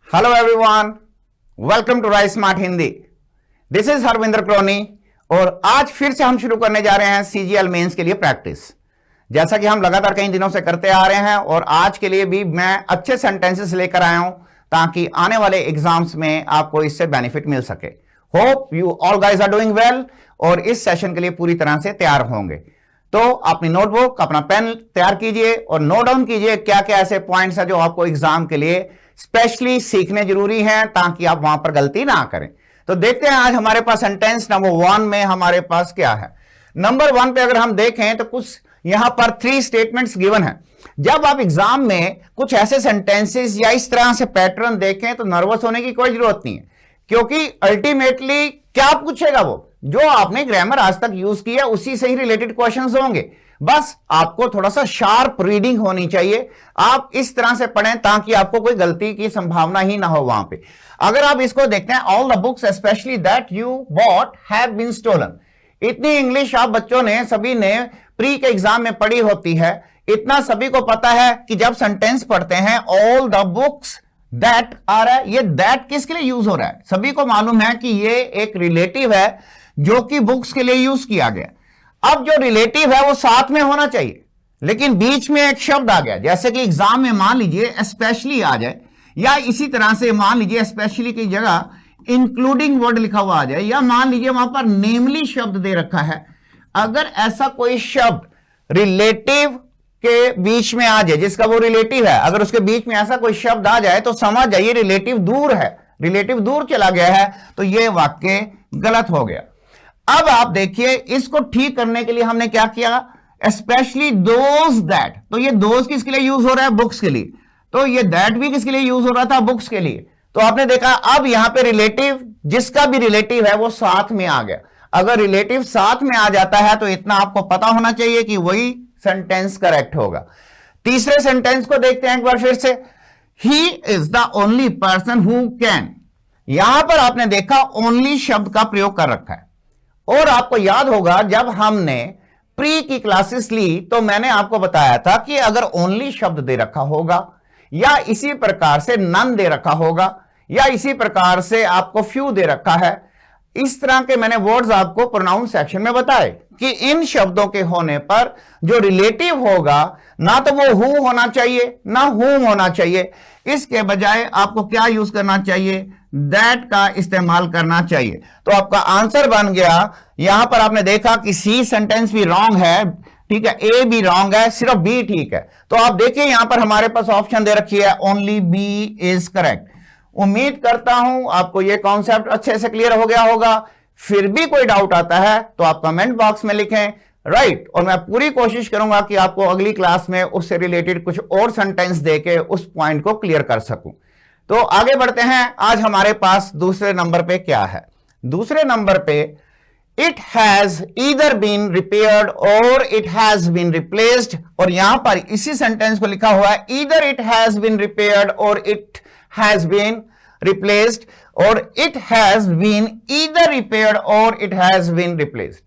Hello everyone, welcome to Rise Smart Hindi. This is Harvinder क्रोनी और आज फिर से हम शुरू करने जा रहे हैं सीजीएल मेंस के लिए प्रैक्टिस। जैसा कि हम लगातार कई दिनों से करते आ रहे हैं और आज के लिए भी मैं अच्छे सेंटेंसेस लेकर आया हूं ताकि आने वाले एग्जाम्स में आपको इससे बेनिफिट मिल सके। Hope you all guys are doing well और इस सेशन के लिए पूरी तरह से तैयार होंगे। तो अपनी नोटबुक, अपना पेन तैयार कीजिए और नोट डाउन कीजिए क्या क्या ऐसे पॉइंट्स हैं जो आपको एग्जाम के लिए स्पेशली सीखने जरूरी हैं ताकि आप वहां पर गलती ना करें। तो देखते हैं आज हमारे पास सेंटेंस नंबर 1 में हमारे पास क्या है। नंबर 1 पे अगर हम देखें तो कुछ यहां पर 3 स्टेटमेंट्स गिवन है। जब आप एग्जाम में कुछ ऐसे सेंटेंसेस या इस तरह से पैटर्न देखें तो नर्वस होने की कोई जरूरत नहीं है, क्योंकि अल्टीमेटली क्या पूछेगा वो जो आपने ग्रामर आज तक यूज किया उसी से ही रिलेटेड क्वेश्चंस होंगे। बस आपको थोड़ा सा शार्प रीडिंग होनी चाहिए। आप इस तरह से पढ़ें ताकि आपको कोई गलती की संभावना ही ना हो वहां पे। अगर आप इसको देखते हैं, all the books specially that you bought have been stolen. इतनी इंग्लिश आप बच्चों ने सभी ने प्री के एग्जाम में पढ़ी होती है। इतना सभी को पता है कि जब सेंटेंस पढ़ते हैं ऑल द बुक्स दैट आ रहा है, ये दैट किसके लिए यूज हो रहा है? सभी को मालूम है कि ये एक रिलेटिव है जो कि बुक्स के लिए यूज किया गया। अब जो रिलेटिव है वो साथ में होना चाहिए, लेकिन बीच में एक शब्द आ गया, जैसे कि एग्जाम में मान लीजिए स्पेशली आ जाए, या इसी तरह से मान लीजिए स्पेशली की जगह इंक्लूडिंग वर्ड लिखा हुआ आ जाए, या मान लीजिए वहां पर नेमली शब्द दे रखा है। अगर ऐसा कोई शब्द रिलेटिव के बीच में आ जाए, जिसका वो रिलेटिव है, अगर उसके बीच में ऐसा कोई शब्द आ जाए तो समझ जाइए रिलेटिव दूर है, रिलेटिव दूर चला गया है, तो यह वाक्य गलत हो गया। अब आप देखिए इसको ठीक करने के लिए हमने क्या किया, स्पेशली दोज दैट, तो ये दोज किसके लिए यूज हो रहा है? बुक्स के लिए। तो ये दैट भी किसके लिए यूज हो रहा था? बुक्स के लिए। तो आपने देखा अब यहां पे रिलेटिव, जिसका भी रिलेटिव है वो साथ में आ गया। अगर रिलेटिव साथ में आ जाता है तो इतना आपको पता होना चाहिए कि वही सेंटेंस करेक्ट होगा। तीसरे सेंटेंस को देखते हैं एक बार फिर से। He is the only person who can. यहां पर आपने देखा ओनली शब्द का प्रयोग कर रखा है। और आपको याद होगा जब हमने प्री की क्लासेस ली तो मैंने आपको बताया था कि अगर ओनली शब्द दे रखा होगा, या इसी प्रकार से नन दे रखा होगा, या इसी प्रकार से आपको फ्यू दे रखा है, इस तरह के मैंने वर्ड्स आपको प्रोनाउन सेक्शन में बताए कि इन शब्दों के होने पर जो रिलेटिव होगा ना तो वो हु होना चाहिए ना हुम होना चाहिए। इसके बजाय आपको क्या यूज करना चाहिए? दैट का इस्तेमाल करना चाहिए। तो आपका आंसर बन गया। यहां पर आपने देखा कि सी सेंटेंस भी रॉन्ग है, ठीक है, ए भी रॉन्ग है, सिर्फ बी ठीक है। तो आप देखिए यहां पर हमारे पास ऑप्शन दे रखी है ओनली बी इज करेक्ट। उम्मीद करता हूं आपको यह कॉन्सेप्ट अच्छे से क्लियर हो गया होगा। फिर भी कोई डाउट आता है तो आप कमेंट बॉक्स में लिखें, राइट, और मैं पूरी कोशिश करूंगा कि आपको अगली क्लास में उससे रिलेटेड कुछ और सेंटेंस देके उस पॉइंट को क्लियर कर सकूं। तो आगे बढ़ते हैं। आज हमारे पास दूसरे नंबर पे क्या है? दूसरे नंबर पे it has either been repaired और इट हैज बीन रिप्लेस्ड, और यहां पर इसी सेंटेंस को लिखा हुआ है either it has been repaired और इट हैज बीन रिप्लेस्ड, और it has been either repaired और इट हैज बीन रिप्लेस्ड।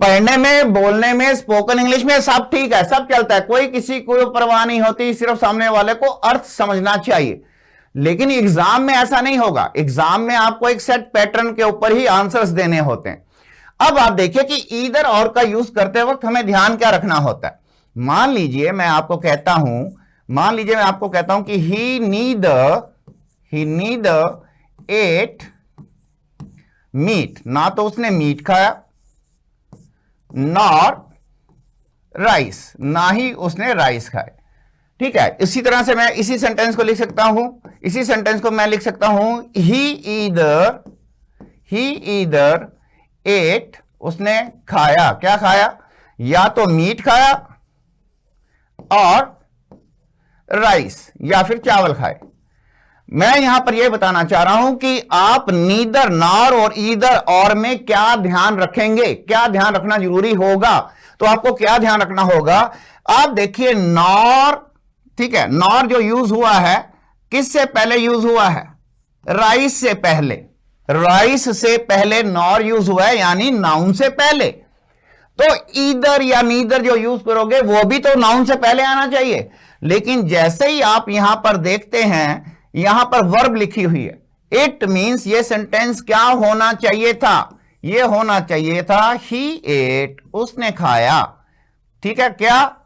पढ़ने में, बोलने में, स्पोकन इंग्लिश में सब ठीक है, सब चलता है, कोई किसी को परवाह नहीं होती, सिर्फ सामने वाले को अर्थ समझना चाहिए। लेकिन एग्जाम में ऐसा नहीं होगा। एग्जाम में आपको एक सेट पैटर्न के ऊपर ही आंसर्स देने होते हैं। अब आप देखिए कि ईदर और का यूज करते वक्त हमें ध्यान क्या रखना होता है। मान लीजिए मैं आपको कहता हूं कि ही नीदर एट मीट, ना तो उसने मीट खाया, नॉर राइस, ना ही उसने राइस खाए, ठीक है। इसी तरह से मैं इसी सेंटेंस को लिख सकता हूं, इसी सेंटेंस को मैं लिख सकता हूं ही ईदर एट, उसने खाया, क्या खाया? या तो मीट खाया और राइस, या फिर चावल खाए। मैं यहां पर यह बताना चाह रहा हूं कि आप नीदर, नॉर और ईदर और में क्या ध्यान रखेंगे, क्या ध्यान रखना जरूरी होगा। तो आपको क्या ध्यान रखना होगा? आप देखिए नॉर, ठीक है, नॉर जो यूज हुआ है किससे पहले यूज हुआ है? राइस से पहले, राइस से पहले नॉर यूज हुआ है, यानी नाउन से पहले। तो ईदर या नीदर जो यूज करोगे वो भी तो नाउन से पहले आना चाहिए। लेकिन जैसे ही आप यहां पर देखते हैं यहां पर वर्ब लिखी हुई है, इट मींस ये सेंटेंस क्या होना चाहिए था, ये होना चाहिए था ही एट, उसने खाया। ठीक है, क्या,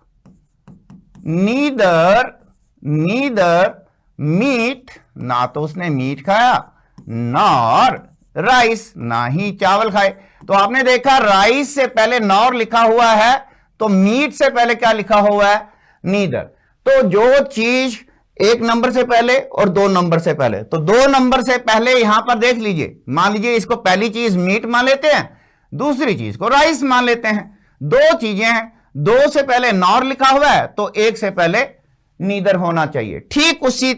नीदर मीट, ना तो उसने मीट खाया, नॉर राइस, ना ही चावल खाए। तो आपने देखा राइस से पहले नॉर लिखा हुआ है, तो मीट से पहले क्या लिखा हुआ है, नीदर। तो जो चीज एक नंबर से पहले और 2 नंबर से पहले, तो 2 नंबर से पहले यहां पर देख लीजिए, मान लीजिए इसको पहली चीज मीट मान लेते हैं, दूसरी चीज को राइस मान लेते हैं। 2 चीजें हैं, 2 से पहले नॉर लिखा हुआ है, तो 1 से पहले नीदर होना चाहिए। ठीक उसी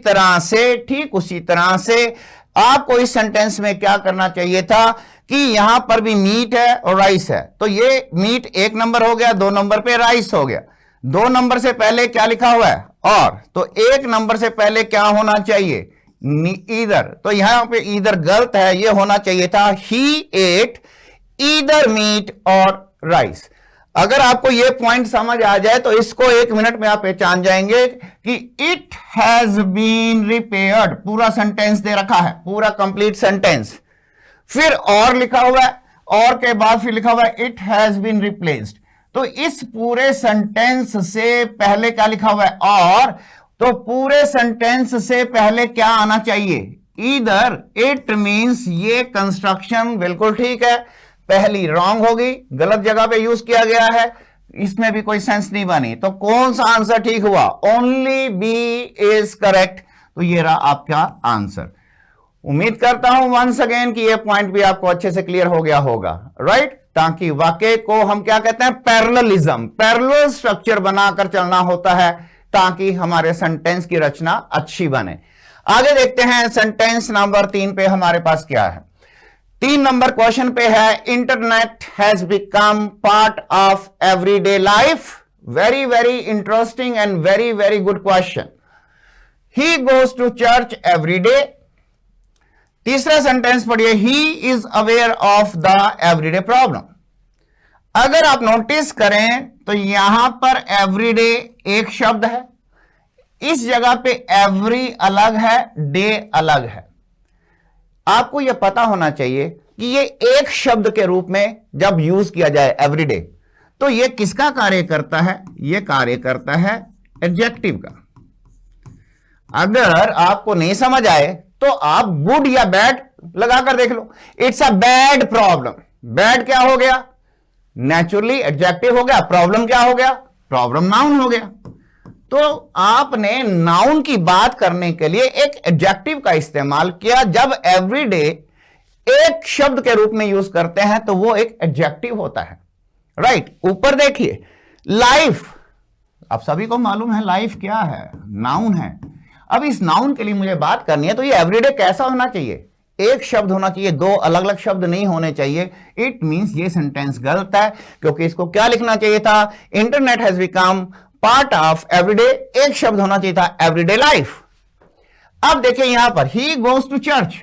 तरह से आपको इस सेंटेंस में क्या करना चाहिए था कि यहां पर भी मीट है और राइस है, तो ये मीट 1 नंबर हो गया, 2 नंबर पे राइस हो गया। 2 नंबर से पहले क्या लिखा हुआ है, और, तो 1 नंबर से पहले क्या होना चाहिए, ईदर। तो यहां पे ईदर गलत है, यह होना चाहिए था ही एट ईदर मीट और राइस। अगर आपको यह पॉइंट समझ आ जाए तो इसको 1 मिनट में आप पहचान जाएंगे कि इट हैज बीन रिपेयर्ड, पूरा सेंटेंस दे रखा है, पूरा कंप्लीट सेंटेंस, फिर और लिखा हुआ है, और के बाद फिर लिखा हुआ है इट हैज बीन रिप्लेस्ड। तो इस पूरे सेंटेंस से पहले क्या लिखा हुआ है, और, तो पूरे सेंटेंस से पहले क्या आना चाहिए, ईदर। इट मींस ये कंस्ट्रक्शन बिल्कुल ठीक है, पहली रॉन्ग होगी, गलत जगह पे यूज किया गया है, इसमें भी कोई सेंस नहीं बनी। तो कौन सा आंसर ठीक हुआ, ओनली बी इज करेक्ट। तो ये रहा आपका आंसर। उम्मीद करता हूं वंस अगेन कि ये पॉइंट भी आपको अच्छे से क्लियर हो गया होगा, राइट। ताकि वाक्य को हम क्या कहते हैं, पैरेललिज्म, पैरेलल स्ट्रक्चर बनाकर चलना होता है, ताकि हमारे सेंटेंस की रचना अच्छी बने। आगे देखते हैं सेंटेंस नंबर 3 पे हमारे पास क्या है। 3 नंबर क्वेश्चन पे है, internet has become part of everyday life. Very very interesting and very very good question. He goes to church every day. तीसरा सेंटेंस पढ़िए, he is aware of the everyday problem. अगर आप notice करें तो यहां पर एवरीडे एक शब्द है, इस जगह पे एवरी अलग है, डे अलग है। आपको यह पता होना चाहिए कि ये एक शब्द के रूप में जब यूज किया जाए एवरीडे, तो यह किसका कार्य करता है, यह कार्य करता है एडजेक्टिव का। अगर आपको नहीं समझ आए तो आप गुड या बैड लगाकर देख लो। It's a bad problem. Bad क्या हो गया, नेचुरली एडजेक्टिव हो गया, प्रॉब्लम क्या हो गया, प्रॉब्लम नाउन हो गया। तो आपने नाउन की बात करने के लिए एक एडजेक्टिव का इस्तेमाल किया। जब एवरीडे एक शब्द के रूप में यूज करते हैं तो वो एक एडजेक्टिव होता है, राइट। ऊपर देखिए, लाइफ, आप सभी को मालूम है लाइफ क्या है, नाउन है। अब इस नाउन के लिए मुझे बात करनी है, तो ये एवरीडे कैसा होना चाहिए, एक शब्द होना चाहिए, 2 अलग अलग शब्द नहीं होने चाहिए। इट मींस ये सेंटेंस गलत है, क्योंकि इसको क्या लिखना चाहिए था, internet has become part of everyday, एक शब्द होना चाहिए था एवरीडे लाइफ। अब देखिए यहां पर ही गोज टू चर्च,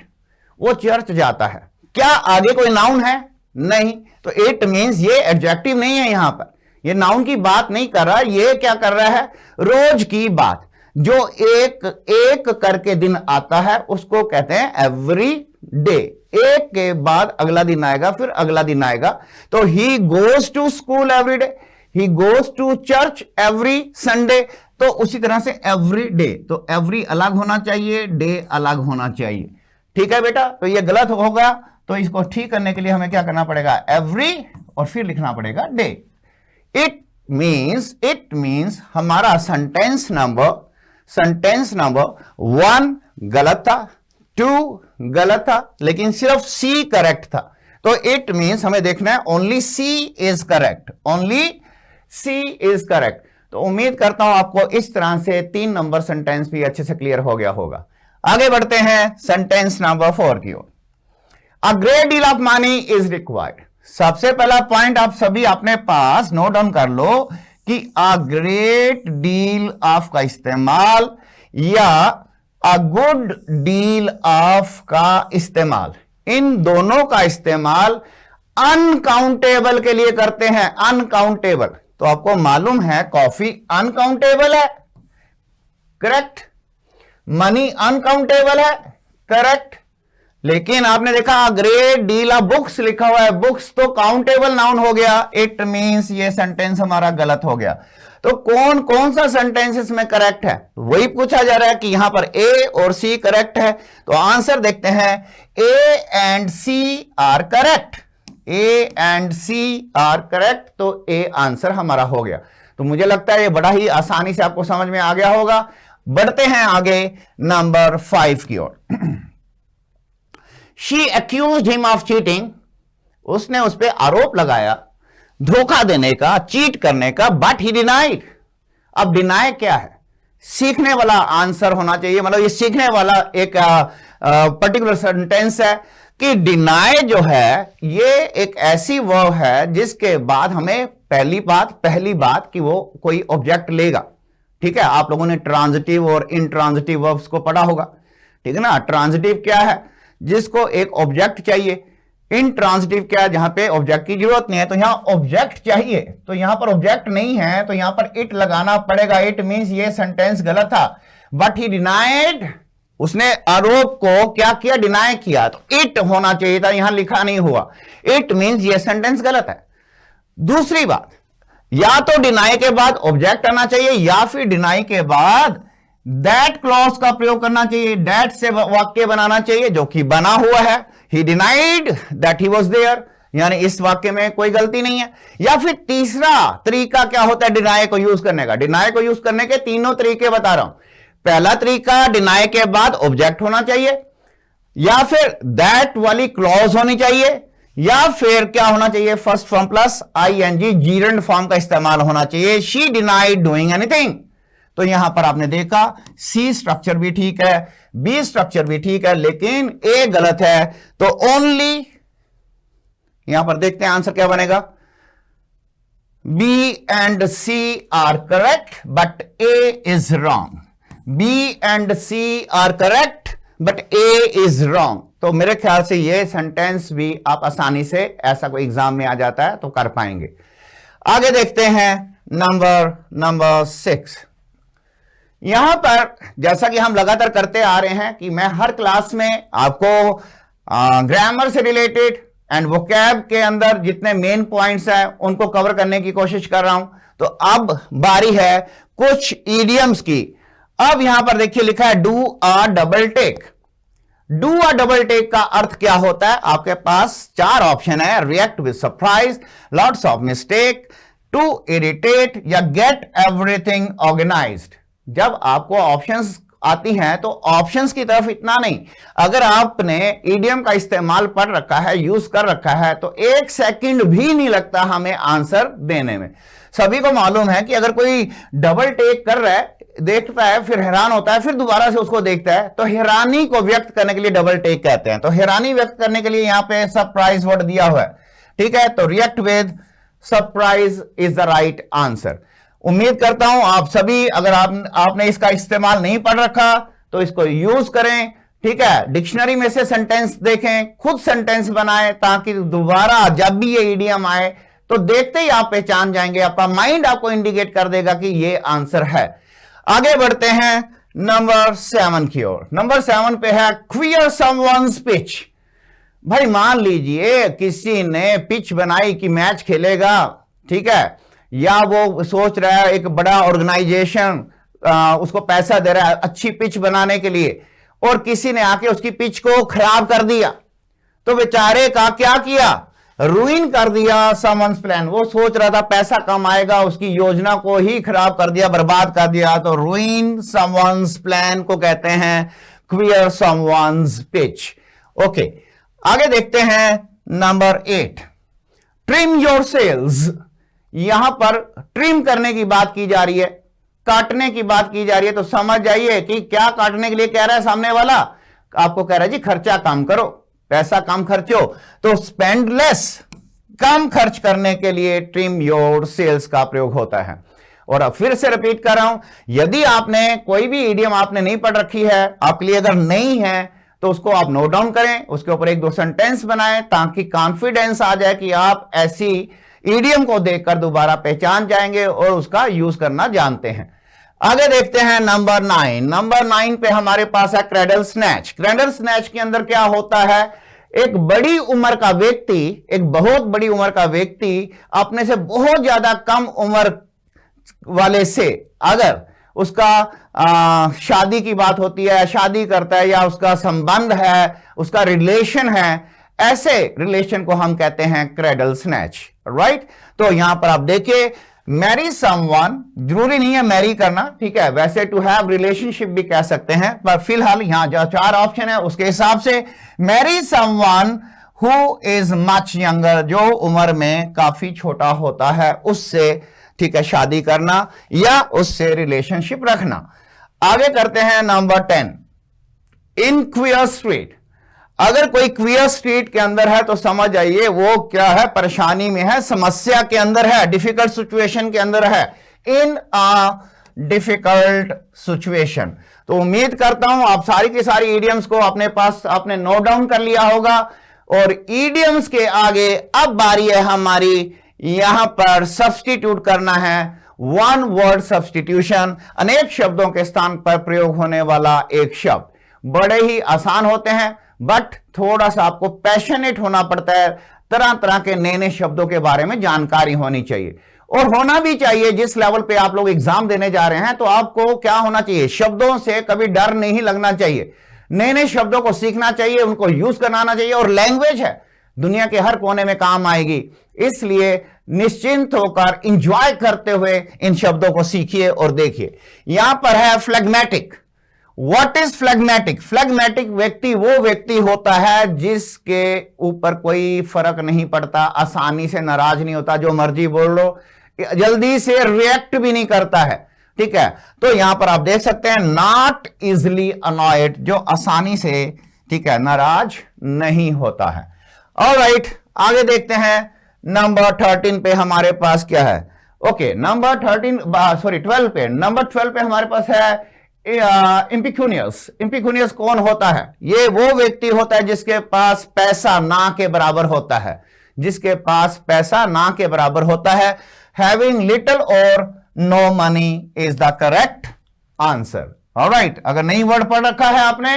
वो चर्च जाता है, क्या आगे कोई नाउन है, नहीं। तो इट मींस ये एडजेक्टिव नहीं है, यहां पर ये नाउन की बात नहीं कर रहा, ये क्या कर रहा है, रोज की बात। जो एक एक करके दिन आता है उसको कहते हैं एवरी डे। एक के बाद अगला दिन आएगा, फिर अगला दिन आएगा। तो he goes to school every day, he goes to church every Sunday. तो उसी तरह से एवरी डे, तो एवरी अलग होना चाहिए, डे अलग होना चाहिए। ठीक है बेटा, तो ये गलत होगा, तो इसको ठीक करने के लिए हमें क्या करना पड़ेगा, एवरी और फिर लिखना पड़ेगा डे। इट मींस हमारा सेंटेंस नंबर 1 गलत था, 2 गलत था, लेकिन सिर्फ सी करेक्ट था। तो इट मींस हमें देखना है only C is correct, only C is correct. तो उम्मीद करता हूं आपको इस तरह से 3 नंबर सेंटेंस भी अच्छे से क्लियर हो गया होगा। आगे बढ़ते हैं सेंटेंस नंबर 4 की ओर। A great deal of money is required. सबसे पहला पॉइंट आप सभी अपने पास नोट डाउन कर लो कि अ ग्रेट डील ऑफ का इस्तेमाल या अ गुड डील ऑफ का इस्तेमाल, इन दोनों का इस्तेमाल अनकाउंटेबल के लिए करते हैं। अनकाउंटेबल, तो आपको मालूम है कॉफी अनकाउंटेबल है, करेक्ट। मनी अनकाउंटेबल है, करेक्ट। लेकिन आपने देखा ग्रेट डील ऑफ बुक्स लिखा हुआ है, बुक्स तो काउंटेबल नाउन हो गया, इट मींस ये सेंटेंस हमारा गलत हो गया। तो कौन कौन सा सेंटेंस इसमें करेक्ट है, वही पूछा जा रहा है कि यहां पर ए और सी करेक्ट है। तो आंसर देखते हैं, A and C are correct, A and C are correct, तो ए आंसर हमारा हो गया। तो मुझे लगता है ये बड़ा ही आसानी से आपको समझ में आ गया होगा। बढ़ते हैं आगे नंबर 5 की ओर। She accused him of cheating, उसने उस पर आरोप लगाया धोखा देने का, चीट करने का, बट ही डिनाइड। अब डिनाई क्या है, सीखने वाला आंसर होना चाहिए, मतलब ये सीखने वाला एक पर्टिकुलर सेंटेंस है कि डिनाई जो है ये एक ऐसी वर्ब है जिसके बाद हमें पहली बात कि वो कोई ऑब्जेक्ट लेगा। ठीक है, आप लोगों ने ट्रांजिटिव और इंट्रांजिटिव वर्ब्स को पढ़ा होगा, ठीक है ना। ट्रांजिटिव क्या है, जिसको एक ऑब्जेक्ट चाहिए। इंट्रांजिटिव क्या है, जहां पे ऑब्जेक्ट की जरूरत नहीं है। तो यहां ऑब्जेक्ट चाहिए, तो यहां पर ऑब्जेक्ट नहीं है, तो यहां पर इट लगाना पड़ेगा। इट मींस ये सेंटेंस गलत था। बट ही डिनाइड, उसने आरोप को क्या किया, डिनाई किया, तो इट होना चाहिए था, यहां लिखा नहीं हुआ। इट मींस ये सेंटेंस गलत है। दूसरी बात, या तो डिनाई के बाद ऑब्जेक्ट आना चाहिए, या फिर डिनाई के बाद दैट क्लॉज का प्रयोग करना चाहिए, दैट से वाक्य बनाना चाहिए, जो कि बना हुआ है। He denied that he was there, यानी इस वाक्य में कोई गलती नहीं है। या फिर तीसरा तरीका क्या होता है डिनाई को यूज करने का, डिनाई को यूज करने के तीनों तरीके बता रहा हूं। पहला तरीका, डिनाई के बाद ऑब्जेक्ट होना चाहिए, या फिर दैट वाली क्लॉज होनी चाहिए, या फिर क्या होना चाहिए, first form plus ING gerund form का इस्तेमाल होना चाहिए। She denied doing anything. तो यहां पर आपने देखा सी स्ट्रक्चर भी ठीक है, बी स्ट्रक्चर भी ठीक है, लेकिन ए गलत है। तो ओनली यहां पर देखते हैं आंसर क्या बनेगा। B and C are correct but A is wrong. B and C are correct but A is wrong. तो मेरे ख्याल से ये सेंटेंस भी आप आसानी से, ऐसा कोई एग्जाम में आ जाता है तो कर पाएंगे। आगे देखते हैं नंबर 6। यहां पर जैसा कि हम लगातार करते आ रहे हैं कि मैं हर क्लास में आपको ग्रामर से रिलेटेड एंड वोकैब के अंदर जितने मेन पॉइंट्स हैं उनको कवर करने की कोशिश कर रहा हूं। तो अब बारी है कुछ इडियम्स की। अब यहां पर देखिए लिखा है do a double take. Do a double take का अर्थ क्या होता है, आपके पास 4 ऑप्शन है, react with surprise, lots of mistake, to irritate या गेट एवरीथिंग ऑर्गेनाइज्ड। जब आपको ऑप्शंस आती हैं तो ऑप्शंस की तरफ इतना नहीं, अगर आपने इडियम का इस्तेमाल पढ़ रखा है, यूज कर रखा है, तो 1 सेकंड भी नहीं लगता हमें आंसर देने में। सभी को मालूम है कि अगर कोई डबल टेक कर रहा है, देखता है, फिर हैरान होता है, फिर दोबारा से उसको देखता है, तो हैरानी को व्यक्त करने के लिए डबल टेक कहते हैं। तो हैरानी व्यक्त करने के लिए यहां पे सरप्राइज वर्ड दिया हुआ है, ठीक है। तो react with surprise is the right answer. उम्मीद करता हूं आप सभी, अगर आपने इसका इस्तेमाल नहीं पढ़ रखा तो इसको यूज करें, ठीक है। डिक्शनरी में से सेंटेंस देखें, खुद सेंटेंस बनाएं, ताकि दोबारा जब भी ये इडियम आए तो देखते ही आप पहचान जाएंगे, आपका माइंड आपको इंडिकेट कर देगा कि ये आंसर है। आगे बढ़ते हैं नंबर 7 की ओर। नंबर 7 पे है क्वियर समवन्स पिच। भाई मान लीजिए किसी ने पिच बनाई कि मैच खेलेगा, ठीक है, या वो सोच रहा है एक बड़ा ऑर्गेनाइजेशन उसको पैसा दे रहा है अच्छी पिच बनाने के लिए, और किसी ने आके उसकी पिच को खराब कर दिया, तो बेचारे का क्या किया, रूइन कर दिया समवन्स प्लान। वो सोच रहा था पैसा कम आएगा, उसकी योजना को ही खराब कर दिया, बर्बाद कर दिया। तो रूइन समवन्स प्लान को कहते हैं क्वियर समवन्स पिच। ओके, आगे देखते हैं नंबर 8, ट्रिम योर सेल्स। यहां पर ट्रिम करने की बात की जा रही है, काटने की बात की जा रही है। तो समझ जाइए कि क्या काटने के लिए कह रहा है सामने वाला, आपको कह रहा है जी खर्चा कम करो, पैसा कम खर्चो। तो स्पेंड लेस, कम खर्च करने के लिए ट्रिम योर सेल्स का प्रयोग होता है। और अब फिर से रिपीट कर रहा हूं, यदि आपने कोई भी इडियम आपने नहीं पढ़ रखी है, आपके लिए अगर नहीं है, तो उसको आप नोट डाउन करें, उसके ऊपर 1-2 सेंटेंस बनाएं, ताकि कॉन्फिडेंस आ जाए कि आप ऐसी इडियम को देखकर दोबारा पहचान जाएंगे और उसका यूज करना जानते हैं। आगे देखते हैं नंबर 9। नंबर 9 पे हमारे पास है क्रेडल स्नैच। क्रेडल स्नैच के अंदर क्या होता है, एक बड़ी उम्र का व्यक्ति, एक बहुत बड़ी उम्र का व्यक्ति अपने से बहुत ज्यादा कम उम्र वाले से अगर उसका शादी की बात होती है, शादी करता है, या उसका संबंध है, उसका रिलेशन है, ऐसे रिलेशन को हम कहते हैं क्रेडल स्नैच, राइट। तो यहां पर आप देखिए, मैरी समवन, जरूरी नहीं है मैरी करना, ठीक है, वैसे टू हैव रिलेशनशिप भी कह सकते हैं, पर फिलहाल यहां जो 4 ऑप्शन है उसके हिसाब से Mary someone who is much younger, जो उम्र में काफी छोटा होता है, उससे, ठीक है, शादी करना या उससे रिलेशनशिप रखना। आगे करते हैं नंबर 10। इन क्वियर स्ट्रीट, अगर कोई क्वियर स्ट्रीट के अंदर है तो समझ आइए वो क्या है, परेशानी में है, समस्या के अंदर है, डिफिकल्ट सिचुएशन के अंदर है, इन अ डिफिकल्ट सिचुएशन। तो उम्मीद करता हूं आप सारी की सारी इडियम्स को अपने पास आपने नोट डाउन कर लिया होगा, और इडियम्स के आगे अब बारी है हमारी यहां पर सब्स्टिट्यूट करना है, वन वर्ड सब्स्टिट्यूशन, अनेक शब्दों के स्थान पर प्रयोग होने वाला एक शब्द। बड़े ही आसान होते हैं, बट थोड़ा सा आपको पैशनेट होना पड़ता है, तरह तरह के नए नए शब्दों के बारे में जानकारी होनी चाहिए, और होना भी चाहिए। जिस लेवल पे आप लोग एग्जाम देने जा रहे हैं तो आपको क्या होना चाहिए, शब्दों से कभी डर नहीं लगना चाहिए, नए नए शब्दों को सीखना चाहिए, उनको यूज करना आना चाहिए, और लैंग्वेज है, दुनिया के हर कोने में काम आएगी, इसलिए निश्चिंत होकर इंजॉय करते हुए इन शब्दों को सीखिए और देखिए। यहां पर है phlegmatic. What is phlegmatic? Phlegmatic व्यक्ति वो व्यक्ति होता है जिसके ऊपर कोई फर्क नहीं पड़ता, आसानी से नाराज नहीं होता, जो मर्जी बोल लो, जल्दी से रिएक्ट भी नहीं करता है, ठीक है। तो यहां पर आप देख सकते हैं नॉट इजिली अनॉयड, जो आसानी से, ठीक है, नाराज नहीं होता है। ऑलराइट, आगे देखते हैं नंबर 13 पे हमारे पास क्या है। ओके, नंबर 12 पे, नंबर 12 पे हमारे पास है इम्पिक्यूनियस। इम्पिक्यूनियस कौन होता है? ये वो व्यक्ति होता है जिसके पास पैसा ना के बराबर होता है, जिसके पास पैसा ना के बराबर होता है। हैविंग लिटिल और no money is the correct answer. Alright, अगर नहीं वर्ड पढ़ रखा है आपने,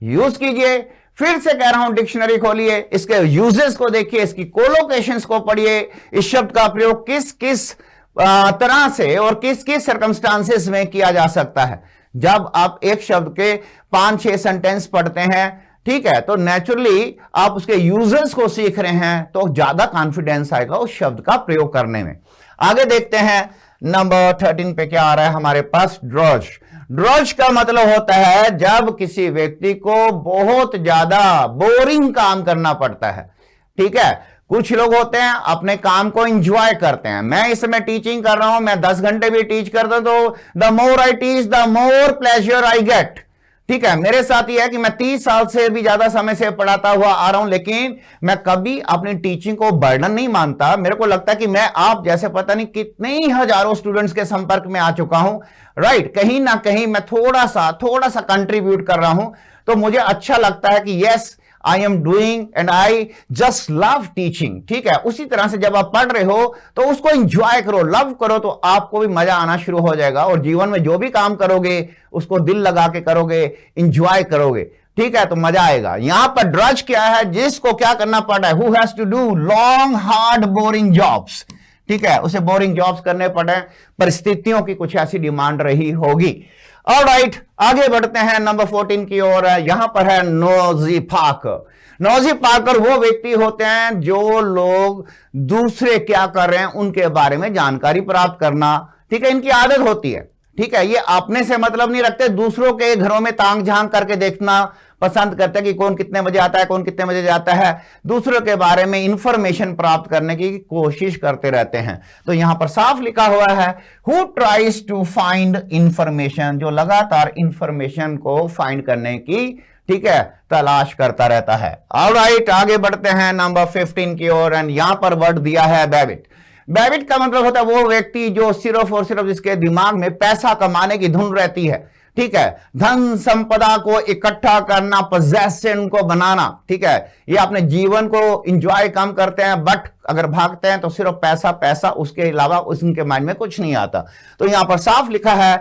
यूज कीजिए। फिर से कह रहा हूं, डिक्शनरी खोलिए, इसके यूजेस को देखिए, इसकी कोलोकेशंस को पढ़िए, इस शब्द का प्रयोग किस किस तरह से और किस किस सर्कमस्टांसेस में किया जा सकता है। जब आप एक शब्द के 5-6 सेंटेंस पढ़ते हैं, ठीक है, तो नेचुरली आप उसके यूजेस को सीख रहे हैं, तो ज्यादा कॉन्फिडेंस आएगा उस शब्द का प्रयोग करने में। आगे देखते हैं नंबर 13 पे क्या आ रहा है हमारे पास, ड्रॉज। ड्रॉज का मतलब होता है जब किसी व्यक्ति को बहुत ज्यादा बोरिंग काम करना पड़ता है, ठीक है। कुछ लोग होते हैं अपने काम को एंजॉय करते हैं। मैं इस समय टीचिंग कर रहा हूं, मैं 10 घंटे भी टीच करता, तो the more I teach the more pleasure I get, ठीक है। मेरे साथ ये है कि मैं 30 साल से भी ज्यादा समय से पढ़ाता हुआ आ रहा हूं, लेकिन मैं कभी अपनी टीचिंग को बर्डन नहीं मानता। मेरे को लगता है कि मैं आप जैसे पता नहीं कितने ही हजारों स्टूडेंट्स के संपर्क में आ चुका हूं, राइट। कहीं ना कहीं मैं थोड़ा सा कंट्रीब्यूट कर रहा हूं, तो मुझे अच्छा लगता है कि yes I am doing and I just love teaching, ठीक है। उसी तरह से जब आप पढ़ रहे हो तो उसको एंजॉय करो, लव करो, तो आपको भी मजा आना शुरू हो जाएगा, और जीवन में जो भी काम करोगे उसको दिल लगा के करोगे, एंजॉय करोगे, ठीक है, तो मजा आएगा। यहां पर ड्रज क्या है, जिसको क्या करना पड़ रहा है, who has to do long hard boring jobs, ठीक है, उसे बोरिंग जॉब्स करने पड़े, परिस्थितियों की कुछ ऐसी डिमांड रही होगी। ऑलराइट, आगे बढ़ते हैं नंबर 14 की ओर। यहां पर है नोजी फाकर। नोजी फाकर वो व्यक्ति होते हैं जो लोग दूसरे क्या कर रहे हैं उनके बारे में जानकारी प्राप्त करना, ठीक है, इनकी आदत होती है, ठीक है। ये अपने से मतलब नहीं रखते, दूसरों के घरों में तांग झांक करके देखना पसंद करते हैं कि कौन कितने बजे आता है, कौन कितने बजे जाता है, दूसरों के बारे में इंफॉर्मेशन प्राप्त करने की कोशिश करते रहते हैं। तो यहां पर साफ लिखा हुआ है who tries to find information, जो लगातार इंफॉर्मेशन को फाइंड करने की, ठीक है, तलाश करता रहता है। ऑलराइट, आगे बढ़ते हैं नंबर 15 की ओर, एंड यहां पर वर्ड दिया है बैबिट। बैबिट का मतलब होता है वो व्यक्ति जो सिर्फ और सिर्फ जिसके दिमाग में पैसा कमाने की धुन रहती है, ठीक है, धन संपदा को इकट्ठा करना, पोजेशन को बनाना, ठीक है। ये अपने जीवन को एंजॉय कम करते हैं, बट अगर भागते हैं तो सिर्फ पैसा पैसा, उसके अलावा उनके माइंड में कुछ नहीं आता। तो यहां पर साफ लिखा है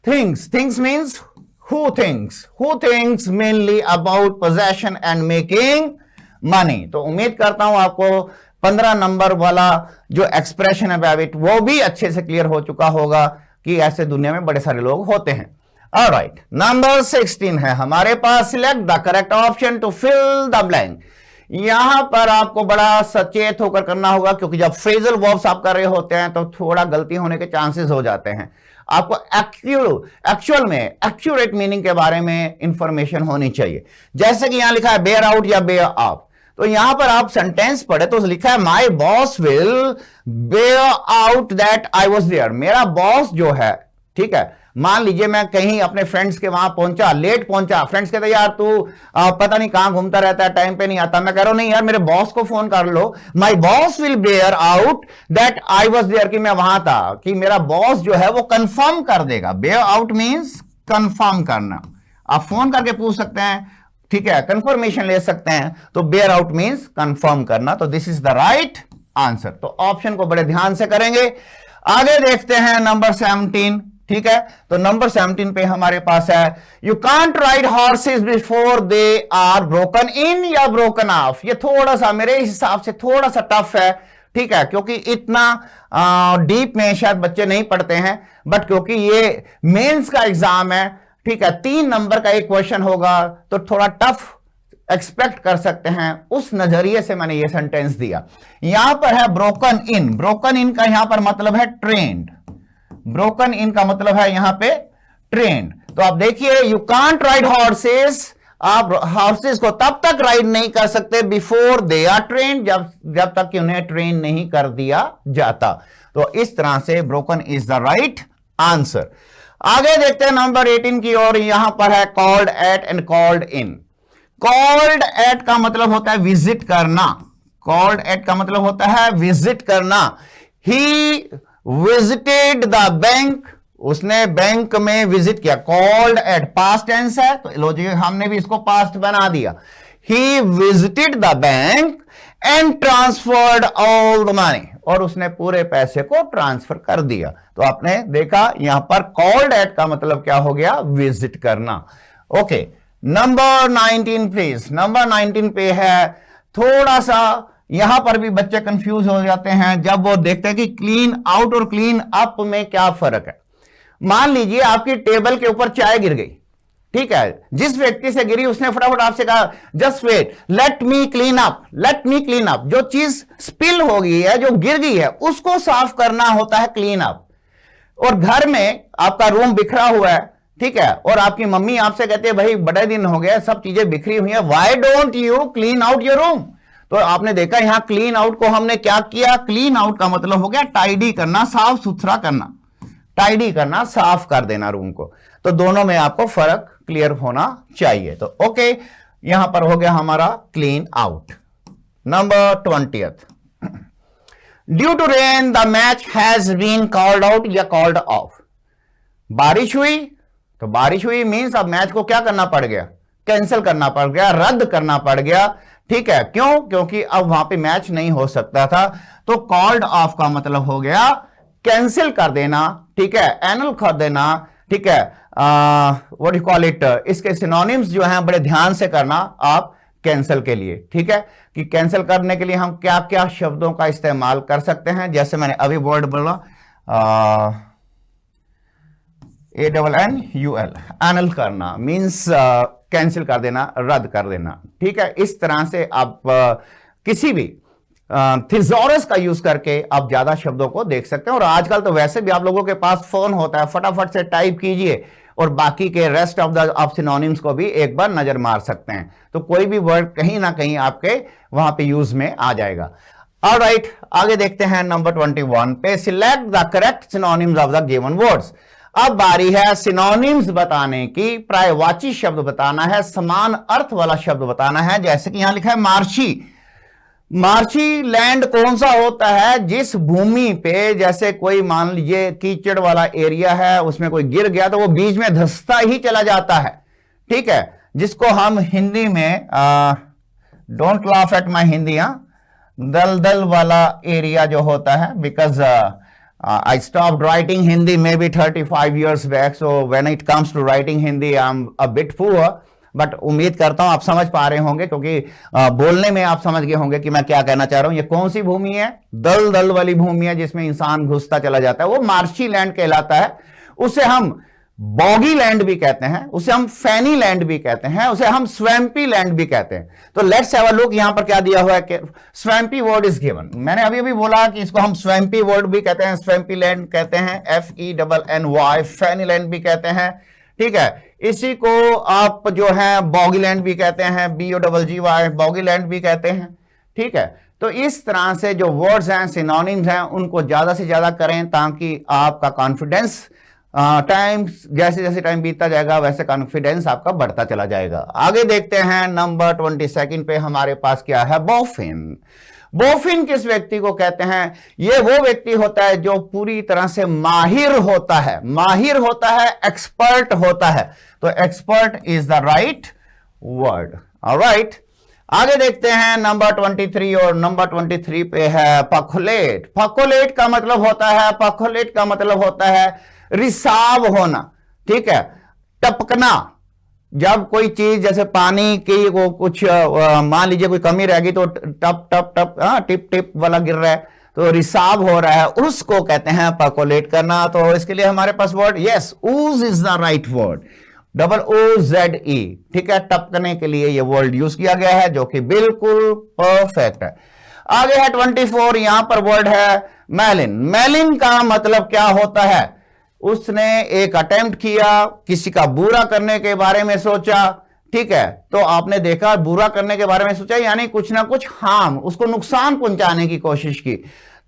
things means who thinks mainly about possession and making money। तो उम्मीद करता हूं आपको 15 नंबर वाला जो एक्सप्रेशन है बैबिट वो भी अच्छे से क्लियर हो चुका होगा कि ऐसे दुनिया में बड़े सारे लोग होते हैं। ऑलराइट, नंबर 16 है हमारे पास, select the correct option to fill the blank. यहां पर आपको बड़ा सचेत होकर करना होगा, क्योंकि जब फ्रेजल वर्ब्स आप कर रहे होते हैं तो थोड़ा गलती होने के चांसेस हो जाते हैं। आपको एक्चुअल में एक्यूरेट मीनिंग के बारे में इंफॉर्मेशन होनी चाहिए। जैसे कि यहां लिखा है बेयर आउट या बेयर अप, तो यहां पर आप सेंटेंस पढ़े तो लिखा है my boss will bear out that I was there. मेरा बॉस जो है, ठीक है, मान लीजिए मैं कहीं अपने फ्रेंड्स के वहां पहुंचा, लेट पहुंचा, फ्रेंड्स कहते यार तू पता नहीं कहां घूमता रहता है, टाइम पे नहीं आता। मैं कह रहा हूं नहीं यार, मेरे बॉस को फोन कर लो, my boss will bear out that I was there, कि मैं वहां था, कि मेरा बॉस जो है वो कंफर्म कर देगा। बेयर आउट मींस कंफर्म करना। आप फोन करके पूछ सकते हैं, ठीक है, कंफर्मेशन ले सकते हैं, तो बेयर आउट मींस कंफर्म करना। तो this is the right answer. तो ऑप्शन को बड़े ध्यान से करेंगे। आगे देखते हैं नंबर 17, ठीक है। तो नंबर 17 पे हमारे पास है you can't ride horses before they are broken in या ब्रोकन ऑफ। ये थोड़ा सा मेरे हिसाब से थोड़ा सा टफ है, ठीक है, क्योंकि इतना डीप में शायद बच्चे नहीं पढ़ते हैं, बट क्योंकि ये मेंस का एग्जाम है, ठीक है, 3 नंबर का एक क्वेश्चन होगा, तो थोड़ा टफ एक्सपेक्ट कर सकते हैं। उस नजरिए से मैंने ये सेंटेंस दिया। यहां पर है ब्रोकन इन। ब्रोकन इन का यहां पर मतलब है ट्रेंड। ब्रोकन इन का मतलब है यहां पे ट्रेंड। तो आप देखिए, यू कांट राइड हॉर्सेस, आप हॉर्सेस को तब तक राइड नहीं कर सकते बिफोर दे आर ट्रेंड, जब तक कि उन्हें ट्रेन नहीं कर दिया जाता। तो इस तरह से broken is the right answer. आगे देखते हैं नंबर 18 की ओर। यहां पर है called eight and called in. Called eight का मतलब होता है विजिट करना। कॉल्ड एट का मतलब होता है विजिट करना। ही विजिटेड द बैंक, उसने बैंक में विजिट किया। कॉल्ड एट पास्ट टेंस है, तो लॉजिक हमने भी इसको पास्ट बना दिया। He visited the bank and transferred all the money, और उसने पूरे पैसे को ट्रांसफर कर दिया। तो आपने देखा यहां पर कॉल्ड एट का मतलब क्या हो गया, विजिट करना। Okay, number 19 please. नंबर 19 पे है, थोड़ा सा यहां पर भी बच्चे कंफ्यूज हो जाते हैं जब वो देखते हैं कि क्लीन आउट और क्लीन अप में क्या फर्क है। मान लीजिए आपकी टेबल के ऊपर चाय गिर गई, ठीक है, जिस व्यक्ति से गिरी उसने फटाफट आपसे कहा just wait, let me clean up, let me clean up. जो चीज स्पिल हो गई है, जो गिर गई है, उसको साफ करना होता है क्लीन अप। और घर में आपका रूम बिखरा हुआ है, ठीक है, और आपकी मम्मी आपसे कहती है भाई बड़े दिन हो गए, सब चीजें बिखरी हुई है, why don't you clean out your room. तो आपने देखा यहां क्लीन आउट को हमने क्या किया, क्लीन आउट का मतलब हो गया टाइडी करना, साफ सुथरा करना, टाइडी करना, साफ कर देना रूम को। तो दोनों में आपको फर्क क्लियर होना चाहिए। तो ओके, यहां पर हो गया हमारा clean out. Number 20th, due to rain the match has been called out या कॉल्ड ऑफ। बारिश हुई, तो बारिश हुई मींस अब मैच को क्या करना पड़ गया, कैंसिल करना पड़ गया, रद्द करना पड़ गया, ठीक है। क्यों? क्योंकि अब वहां पे मैच नहीं हो सकता था। तो कॉल्ड ऑफ का मतलब हो गया कैंसिल कर देना, ठीक है, एनुल कर देना, ठीक है, व्हाट यू कॉल इट, इसके सिनोनिम्स जो हैं बड़े ध्यान से करना आप कैंसिल के लिए, ठीक है, कि कैंसिल करने के लिए हम क्या क्या शब्दों का इस्तेमाल कर सकते हैं। जैसे मैंने अभी वर्ड बोला ANNUL, एनुल करना मींस कैंसिल कर देना, रद्द कर देना, ठीक है। इस तरह से आप किसी भी थिजोरस का यूज करके आप ज्यादा शब्दों को देख सकते हैं। और आजकल तो वैसे भी आप लोगों के पास फोन होता है, फटाफट से टाइप कीजिए और बाकी के रेस्ट ऑफ द आप सिनोनिम्स को भी एक बार नजर मार सकते हैं। तो कोई भी वर्ड कहीं ना कहीं आपके वहां पे यूज में आ जाएगा। ऑलराइट, आगे देखते हैं नंबर 21 पे, select the correct synonyms of the given words. अब बारी है सिनोनिम्स बताने की, पर्यायवाची शब्द बताना है, समान अर्थ वाला शब्द बताना है। जैसे कि यहां लिखा है मार्शी। मार्शी लैंड कौन सा होता है, जिस भूमि पे जैसे कोई मान लीजिए कीचड़ वाला एरिया है, उसमें कोई गिर गया तो वो बीच में धंसता ही चला जाता है, ठीक है, जिसको हम हिंदी में don't laugh at my Hindi, दलदल वाला एरिया जो होता है, because I stopped writing Hindi maybe 35 years back, so when it comes to writing Hindi, I'm a bit poor. But उम्मीद करता हूं आप समझ पा रहे होंगे, क्योंकि बोलने में आप समझ गए होंगे कि मैं क्या कहना चाह रहा हूं। ये कौन सी भूमि है? दल दल वाली भूमि है जिसमें इंसान घुसता चला जाता है, वो मार्शी लैंड कहलाता है। उसे हम बॉगी लैंड भी कहते हैं, उसे हम फैनी लैंड भी कहते हैं, उसे हम स्वैम्पी लैंड भी कहते हैं। तो लेट्स हैव अ लुक, यहां पर क्या दिया हुआ है कि स्वैम्पी वर्ड इज गिवन। मैंने अभी अभी बोला कि इसको हम स्वैम्पी वर्ड भी कहते हैं, स्वैम्पी लैंड कहते हैं, FENNY, फैनी लैंड भी कहते हैं, ठीक है। इसी को आप जो है बॉगी लैंड भी कहते हैं, BOGGY, बॉगी लैंड भी कहते हैं, ठीक है। तो इस तरह से जो वर्ड्स हैं, सिनोनिम्स हैं, उनको ज्यादा से ज्यादा करें ताकि आपका कॉन्फिडेंस टाइम जैसे जैसे टाइम बीतता जाएगा वैसे कॉन्फिडेंस आपका बढ़ता चला जाएगा। आगे देखते हैं नंबर 22 पे हमारे पास क्या है, बॉफिन। बॉफिन किस व्यक्ति को कहते हैं? ये वो व्यक्ति होता है जो पूरी तरह से माहिर होता है, माहिर होता है, एक्सपर्ट होता है। तो expert is the right word. Alright, आगे देखते हैं नंबर 23, और नंबर 23 पे है पखुलेट। पखुलेट का मतलब होता है, पखुलेट का मतलब होता है रिसाव होना, ठीक है, टपकना। जब कोई चीज जैसे पानी की वो कुछ मान लीजिए कोई कमी रहेगी तो टप टप टप टिप टिप वाला गिर रहा है, तो रिसाव हो रहा है, उसको कहते हैं पर्कोलेट करना। तो इसके लिए हमारे पास word, yes, ooze is the right word, OOZE, ठीक है। टपकने के लिए ये वर्ड यूज किया गया है जो कि बिल्कुल परफेक्ट है। आगे है 24, यहां पर वर्ड है मेलिन। मेलिन का मतलब क्या होता है? उसने एक अटेम्प्ट किया, किसी का बुरा करने के बारे में सोचा, ठीक है। तो आपने देखा बुरा करने के बारे में सोचा यानी कुछ ना कुछ हार्म, उसको नुकसान पहुंचाने की कोशिश की।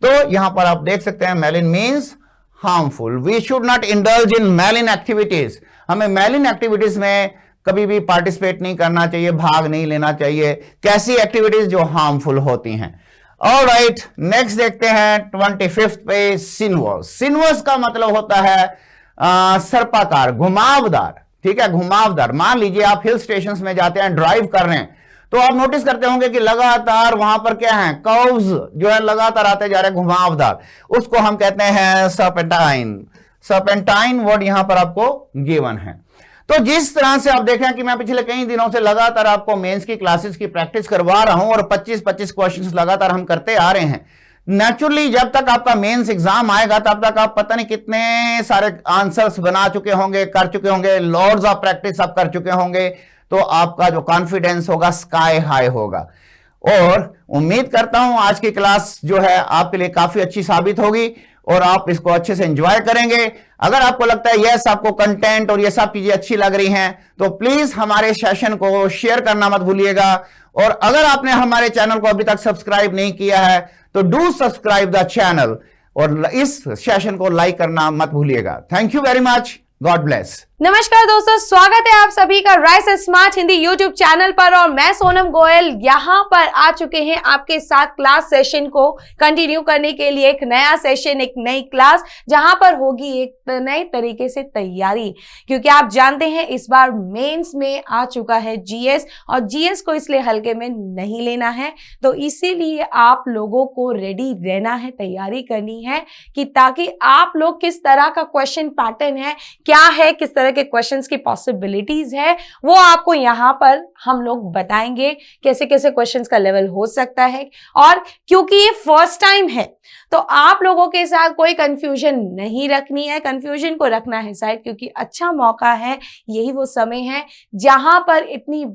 तो यहां पर आप देख सकते हैं malign means harmful. We should not indulge in malign activities. हमें मेलिन एक्टिविटीज में कभी भी पार्टिसिपेट नहीं करना चाहिए, भाग नहीं लेना चाहिए। कैसी एक्टिविटीज? जो हार्मफुल होती हैं। ऑलराइट, नेक्स्ट देखते हैं 25 पे सिनवर्स। सिनवर्स का मतलब होता है सर्पाकार, घुमावदार, ठीक है, घुमावदार। मान लीजिए आप हिल स्टेशंस में जाते हैं, ड्राइव कर रहे हैं, तो आप नोटिस करते होंगे कि लगातार वहां पर क्या है, कर्व्स जो है लगातार आते जा रहे हैं, घुमावदार। उसको हम कहते हैं सर्पेंटाइन। सर्पेंटाइन वर्ड यहां पर आपको गिवन है। तो जिस तरह से आप देखें कि मैं पिछले कई दिनों से लगातार आपको मेंस की क्लासेस की प्रैक्टिस करवा रहा हूं और 25-25 क्वेश्चंस लगातार हम करते आ रहे हैं। नेचुरली जब तक आपका मेंस एग्जाम आएगा तब तक आप पता नहीं कितने सारे आंसर्स बना चुके होंगे, कर चुके होंगे, लॉर्ड्स ऑफ प्रैक्टिस आप कर चुके होंगे। तो आपका जो कॉन्फिडेंस होगा स्काई हाई होगा। और उम्मीद करता हूं आज की क्लास जो है आपके लिए काफी अच्छी साबित होगी और आप इसको अच्छे से एंजॉय करेंगे। अगर आपको लगता है यस आपको कंटेंट और ये सब चीजें अच्छी लग रही हैं तो प्लीज हमारे सेशन को शेयर करना मत भूलिएगा। और अगर आपने हमारे चैनल को अभी तक सब्सक्राइब नहीं किया है तो डू सब्सक्राइब द चैनल और इस सेशन को लाइक करना मत भूलिएगा। Thank you very much, God bless. नमस्कार दोस्तों, स्वागत है आप सभी का rice Smart Hindi YouTube channel पर। और मैं सोनम गोयल यहाँ पर आ चुके हैं आपके साथ क्लास सेशन को कंटिन्यू करने के लिए। एक नया सेशन, एक नई क्लास जहां पर होगी एक नए तरीके से तैयारी, क्योंकि आप जानते हैं इस बार मेंस में आ चुका है जीएस और जीएस को इसलिए हल्के में नहीं लेना है। तो इसीलिए आप लोगों को रेडी रहना है, तैयारी करनी है कि ताकि आप लोग किस तरह का क्वेश्चन पैटर्न है, क्या है, किस तरह के क्वेश्चंस की पॉसिबिलिटीज है, वो आपको यहां पर हम लोग बताएंगे। कैसे कैसे क्वेश्चंस का लेवल हो सकता है। और क्योंकि ये फर्स्ट टाइम है तो आप लोगों के साथ कोई कंफ्यूजन नहीं रखनी है, कंफ्यूजन को रखना है साइड, क्योंकि अच्छा मौका है, यही वो समय है जहां पर इतनी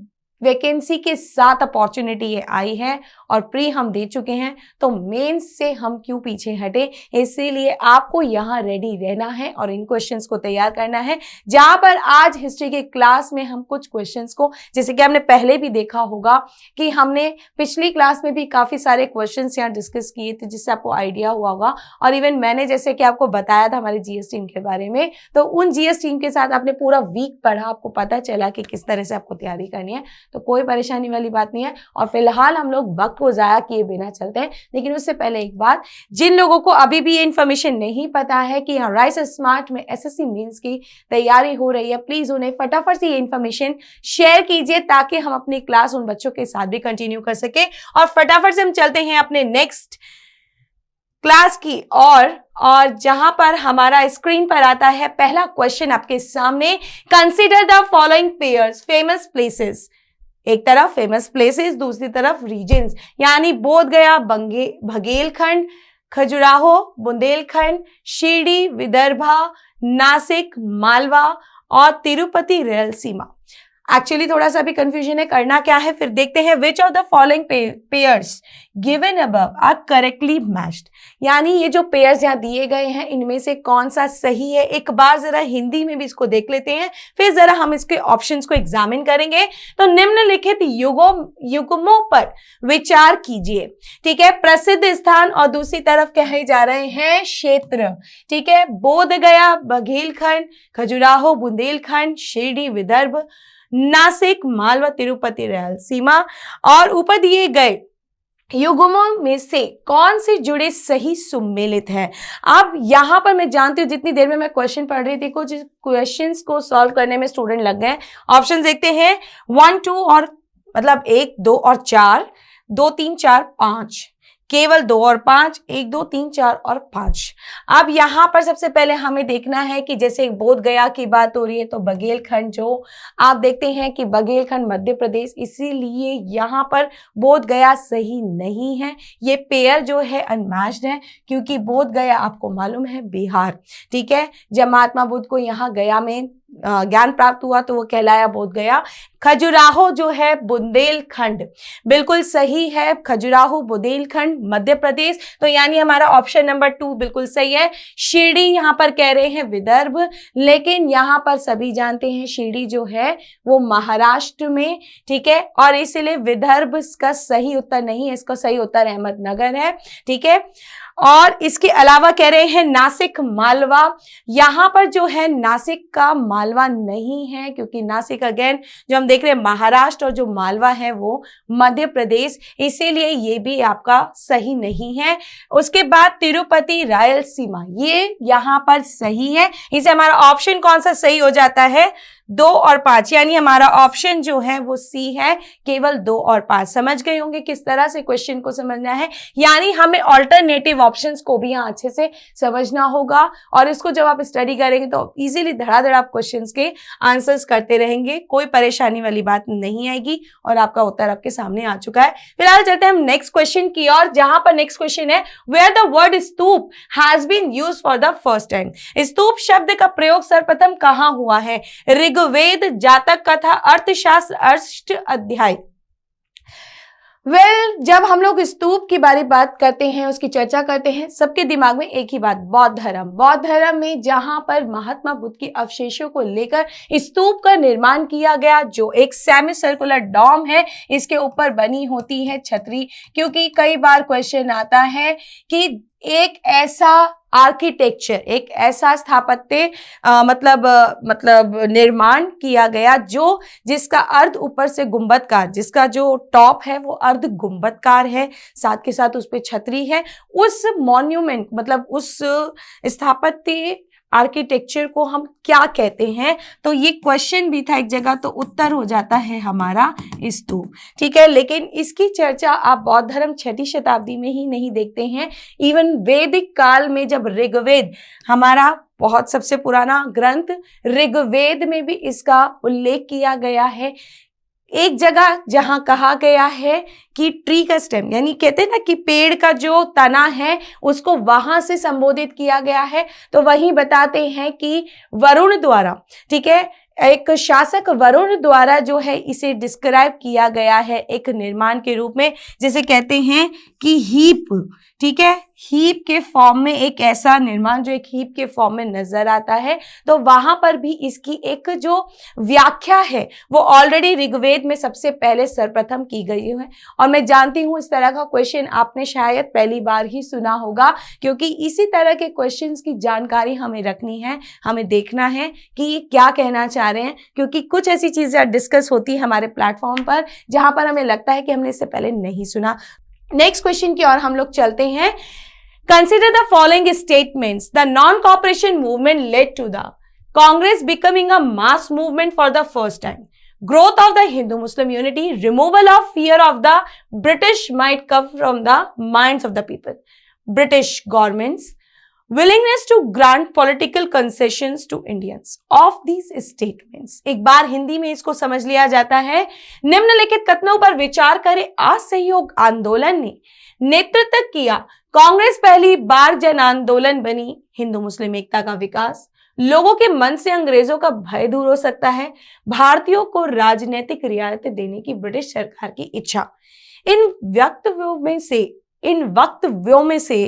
वैकेंसी के साथ अपॉर्चुनिटी आई है और प्री हम दे चुके हैं। तो मेंस से हम क्यों पीछे हटे, इसीलिए आपको यहाँ रेडी रहना है और इन क्वेश्चंस को तैयार करना है। जहां पर आज हिस्ट्री के क्लास में हम कुछ क्वेश्चंस को, जैसे कि आपने पहले भी देखा होगा कि हमने पिछली क्लास में भी काफी सारे क्वेश्चंस यहाँ डिस्कस किए थे जिससे आपको आइडिया हुआ होगा। और इवन मैंने जैसे कि आपको बताया था हमारी जीएस टीम के बारे में, तो उन जीएस टीम के साथ आपने पूरा वीक पढ़ा, आपको पता चला कि किस तरह से आपको तैयारी करनी है। तो कोई परेशानी वाली बात नहीं है। और फिलहाल हम लोग वक्त को जाया किए बिना चलते हैं। लेकिन उससे पहले एक बात, जिन लोगों को अभी भी ये इन्फॉर्मेशन नहीं पता है कि यहाँ राइस स्मार्ट में एसएससी मेंस की तैयारी हो रही है, प्लीज उन्हें फटाफट से ये इन्फॉर्मेशन शेयर कीजिए ताकि हम अपनी क्लास उन बच्चों के साथ भी कंटिन्यू कर सके। और फटाफट से हम चलते हैं अपने नेक्स्ट क्लास की और जहां पर हमारा स्क्रीन पर आता है पहला क्वेश्चन आपके सामने। Consider the following pairs famous places. एक तरफ फेमस प्लेसेस, दूसरी तरफ रीजन्स, यानी बोध गया बघेलखंड, खजुराहो बुंदेलखंड, शिरडी विदर्भा, नासिक मालवा और तिरुपति रायलसीमा। एक्चुअली थोड़ा सा भी कंफ्यूजन है, करना क्या है फिर देखते हैं। Which of the following pairs given above are correctly matched, यानी ये जो पेयर्स यहाँ दिए गए हैं इनमें से कौन सा सही है। एक बार जरा हिंदी में भी इसको देख लेते हैं, फिर जरा हम इसके ऑप्शंस को एग्जामिन करेंगे। तो निम्नलिखित युग्मों पर विचार कीजिए, ठीक है। प्रसिद्ध स्थान और दूसरी तरफ कहे जा रहे हैं क्षेत्र, ठीक है। बोध गया बघेलखंड, खजुराहो बुंदेलखंड, शिरडी विदर्भ, नासिक मालवा तिरुपति रायलसीमा। और ऊपर दिए गए युग्मों में से कौन से जुड़े सही सुमेलित है। अब यहां पर मैं जानती हूं जितनी देर में मैं क्वेश्चन पढ़ रही थी, कुछ क्वेश्चंस को सॉल्व करने में स्टूडेंट लग गए। ऑप्शन देखते हैं, 1 2 और मतलब 1 2 और 4, 2 3 4 5, केवल 2 और 5, 1 2 3 4 और 5। अब यहां पर सबसे पहले हमें देखना है कि जैसे बोध गया की बात हो रही है तो बघेलखंड, जो आप देखते हैं कि बघेलखंड मध्य प्रदेश, इसीलिए यहां पर बोध गया सही नहीं है। ये पेयर जो है अनमैच्ड है, क्योंकि बोध गया आपको मालूम है बिहार, ठीक है। जब महात्मा बुद्ध को यहाँ गया में ज्ञान प्राप्त हुआ तो वो कहलाया बोध गया। खजुराहो जो है बुंदेलखंड, बिल्कुल सही है, खजुराहो बुंदेलखंड मध्य प्रदेश, तो यानी हमारा ऑप्शन नंबर 2 बिल्कुल सही है। शिरडी यहाँ पर कह रहे हैं विदर्भ, लेकिन यहाँ पर सभी जानते हैं शिरडी जो है वो महाराष्ट्र में, ठीक है, और इसीलिए विदर्भ इसका सही उत्तर नहीं है, इसका सही उत्तर अहमदनगर है, ठीक है। और इसके अलावा कह रहे हैं नासिक मालवा, यहां पर जो है नासिक का मालवा नहीं है, क्योंकि नासिक अगेन जो हम देख रहे हैं महाराष्ट्र और जो मालवा है वो मध्य प्रदेश, इसीलिए ये भी आपका सही नहीं है। उसके बाद तिरुपति रायलसीमा, ये यहां पर सही है, इसे हमारा ऑप्शन कौन सा सही हो जाता है, 2 और 5, यानी हमारा ऑप्शन जो है वो सी है, केवल 2 और 5। समझ गए होंगे किस तरह से क्वेश्चन को समझना है, यानी हमें ऑल्टरनेटिव ऑप्शंस को भी यहाँ अच्छे से समझना होगा, और इसको जब आप स्टडी करेंगे तो इजीली धड़ाधड़ आप क्वेश्चंस के आंसर्स करते रहेंगे, कोई परेशानी वाली बात नहीं आएगी, और आपका उत्तर आपके सामने आ चुका है। फिलहाल चलते हैं हम नेक्स्ट क्वेश्चन की ओर, जहां पर नेक्स्ट क्वेश्चन है, where the word stupa has been used for the first time. Stupa शब्द का प्रयोग सर्वप्रथम कहां हुआ है, ऋग्वेद, जातक कथा, अर्थशास्त्र, अष्ट अध्याय। जब हम लोग स्तूप की बात करते हैं, उसकी चर्चा करते हैं, सबके दिमाग में एक ही बात, बौद्ध धर्म। बौद्ध धर्म में जहां पर महात्मा बुद्ध के अवशेषों को लेकर स्तूप का निर्माण किया गया, जो एक सेमी सर्कुलर डॉम है, इसके ऊपर बनी होती है छतरी, क्योंकि कई बार क्वेश्चन आता है कि एक ऐसा आर्किटेक्चर, एक ऐसा स्थापत्य मतलब निर्माण किया गया जिसका अर्ध ऊपर से गुंबदकार, जिसका जो टॉप है वो अर्ध गुंबदकार है, साथ के साथ उस पे छतरी है। उस मॉन्यूमेंट मतलब उस स्थापत्य आर्किटेक्चर को हम क्या कहते हैं, तो ये क्वेश्चन भी था एक जगह, तो उत्तर हो जाता है हमारा स्तूप, ठीक है। लेकिन इसकी चर्चा आप बौद्ध धर्म 6वीं शताब्दी में ही नहीं देखते हैं, इवन वैदिक काल में जब ऋग्वेद, हमारा बहुत सबसे पुराना ग्रंथ ऋग्वेद में भी इसका उल्लेख किया गया है। एक जगह जहां कहा गया है कि ट्री का स्टेम, यानी कहते हैं ना कि पेड़ का जो तना है उसको वहां से संबोधित किया गया है, तो वहीं बताते हैं कि वरुण द्वारा, ठीक है, एक शासक वरुण द्वारा जो है इसे डिस्क्राइब किया गया है एक निर्माण के रूप में, जिसे कहते हैं कि हीप, ठीक है, हीप के फॉर्म में, एक ऐसा निर्माण जो एक हीप के फॉर्म में नजर आता है। तो वहां पर भी इसकी एक जो व्याख्या है वो ऑलरेडी ऋग्वेद में सबसे पहले सर्वप्रथम की गई है, और मैं जानती हूं इस तरह का क्वेश्चन आपने शायद पहली बार ही सुना होगा, क्योंकि इसी तरह के क्वेश्चंस की जानकारी हमें रखनी है, हमें देखना है कि ये क्या कहना चाह रहे हैं, क्योंकि कुछ ऐसी चीजें डिस्कस होती है हमारे प्लेटफॉर्म पर जहां पर हमें लगता है कि हमने इससे पहले नहीं सुना। नेक्स्ट क्वेश्चन की ओर हम लोग चलते हैं। Consider the following statements. The non-cooperation movement led to the Congress becoming a mass movement for the first time. Growth of the Hindu-Muslim unity, removal of fear of the British might come from the minds of the people. British government's willingness to grant political concessions to Indians. Of these statements, एक बार हिंदी में इसको समझ लिया जाता है, निम्नलिखित कथनों पर विचार करें। असहयोग आंदोलन ने नेतृत्व किया, कांग्रेस पहली बार जन आंदोलन बनी, हिंदू मुस्लिम एकता का विकास, लोगों के मन से अंग्रेजों का भय दूर हो सकता है, भारतीयों को राजनीतिक रियायतें देने की ब्रिटिश सरकार की इच्छा। इन वक्तव्यों में से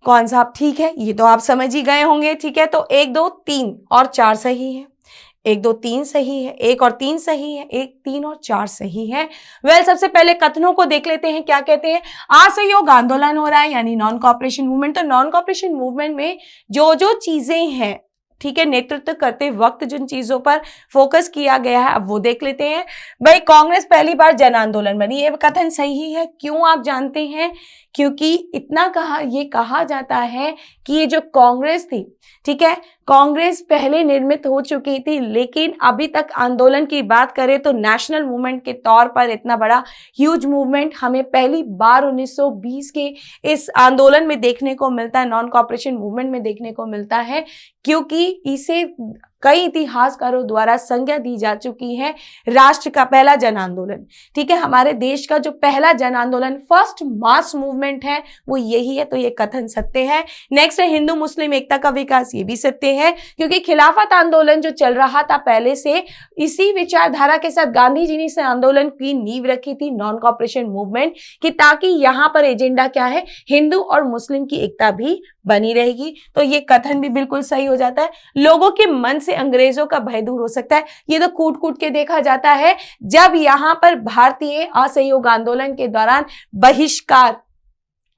कौन सा आप ठीक है, ये तो आप समझ ही गए होंगे। ठीक है, तो 1 2 3 और 4 सही है, 1 2 3 सही है, 1 और 3 सही है, 1 3 और 4 सही है। सबसे पहले कथनों को देख लेते हैं, क्या कहते हैं। असहयोग आंदोलन हो रहा है यानी नॉन कॉपरेशन मूवमेंट। तो नॉन कॉपरेशन मूवमेंट में जो जो चीजें हैं, ठीक है, नेतृत्व करते वक्त जिन चीजों पर फोकस किया गया है, अब वो देख लेते हैं। भाई, कांग्रेस पहली बार जन आंदोलन बनी, ये कथन सही है। क्यों आप जानते हैं, क्योंकि ये कहा जाता है कि ये जो कांग्रेस थी, ठीक है, कांग्रेस पहले निर्मित हो चुकी थी, लेकिन अभी तक आंदोलन की बात करें तो नेशनल मूवमेंट के तौर पर इतना बड़ा ह्यूज मूवमेंट हमें पहली बार 1920 के इस आंदोलन में देखने को मिलता है, नॉन कॉपरेशन मूवमेंट में देखने को मिलता है, क्योंकि इसे कई इतिहासकारों द्वारा संज्ञा दी जा चुकी है राष्ट्र का पहला जन आंदोलन। ठीक है, हमारे देश का जो पहला जन आंदोलन, फर्स्ट मास मूवमेंट है, वो यही है। तो ये कथन सत्य है। नेक्स्ट है हिंदू मुस्लिम एकता का विकास, ये भी सत्य है, क्योंकि खिलाफत आंदोलन जो चल रहा था पहले से, इसी विचारधारा के साथ गांधी जी ने इस आंदोलन की नींव रखी थी, नॉन कॉपरेशन मूवमेंट की, ताकि यहाँ पर एजेंडा क्या है, हिंदू और मुस्लिम की एकता भी बनी रहेगी। तो ये कथन भी बिल्कुल सही हो जाता है। लोगों के मन से अंग्रेजों का भय दूर हो सकता है, ये तो कूट कूट के देखा जाता है। जब यहां पर भारतीय असहयोग आंदोलन के दौरान बहिष्कार,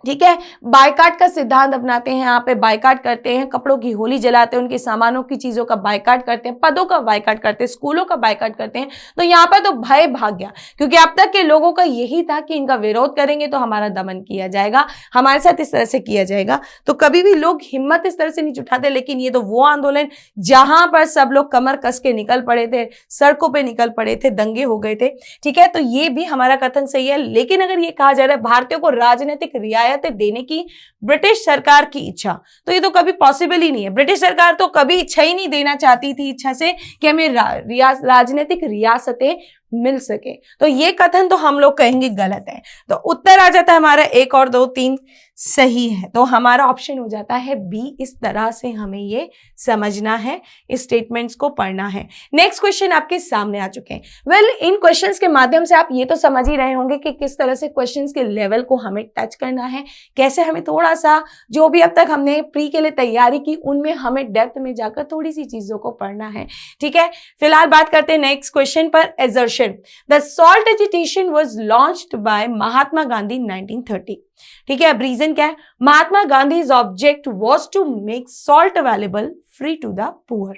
ठीक है, बायकाट का सिद्धांत अपनाते हैं, यहाँ पे बायकाट करते हैं, कपड़ों की होली जलाते हैं, उनके सामानों की चीजों का बायकाट करते हैं, पदों का बायकाट करते हैं, स्कूलों का बायकाट करते हैं। तो यहाँ पर तो भय भाग गया, क्योंकि अब तक के लोगों का यही था कि इनका विरोध करेंगे तो हमारा दमन किया जाएगा, हमारे साथ इस तरह से किया जाएगा। तो कभी भी लोग हिम्मत इस तरह से नहीं जुटाते। लेकिन ये तो वो आंदोलन जहां पर सब लोग कमर कस के निकल पड़े थे, सड़कों पर निकल पड़े थे, दंगे हो गए थे। ठीक है, तो ये भी हमारा कथन सही है। लेकिन अगर ये कहा जा रहा है भारतीयों को राजनीतिक रियायतें देने की ब्रिटिश सरकार की इच्छा, तो ये तो कभी पॉसिबल ही नहीं है। ब्रिटिश सरकार तो कभी इच्छा ही नहीं देना चाहती थी इच्छा से कि हमें राजनीतिक रियासतें मिल सके। तो ये कथन तो हम लोग कहेंगे गलत है। तो उत्तर आ जाता है हमारा 1 और 2 3 सही है। तो हमारा ऑप्शन हो जाता है बी। इस तरह से हमें ये समझना है, इस स्टेटमेंट्स को पढ़ना है। नेक्स्ट क्वेश्चन आपके सामने आ चुके हैं। वेल, इन क्वेश्चंस के माध्यम से आप ये तो समझ ही रहे होंगे कि किस तरह से क्वेश्चंस के लेवल को हमें टच करना है, कैसे हमें थोड़ा सा जो भी अब तक हमने प्री के लिए तैयारी की उनमें हमें डेप्थ में जाकर थोड़ी सी चीजों को पढ़ना है। ठीक है, फिलहाल बात करते हैं नेक्स्ट क्वेश्चन पर। Assertion, the salt agitation was launched by Mahatma Gandhi 1930। ठीक है, अब रीजन क्या है? Mahatma Gandhi's object was to make salt available free to the poor.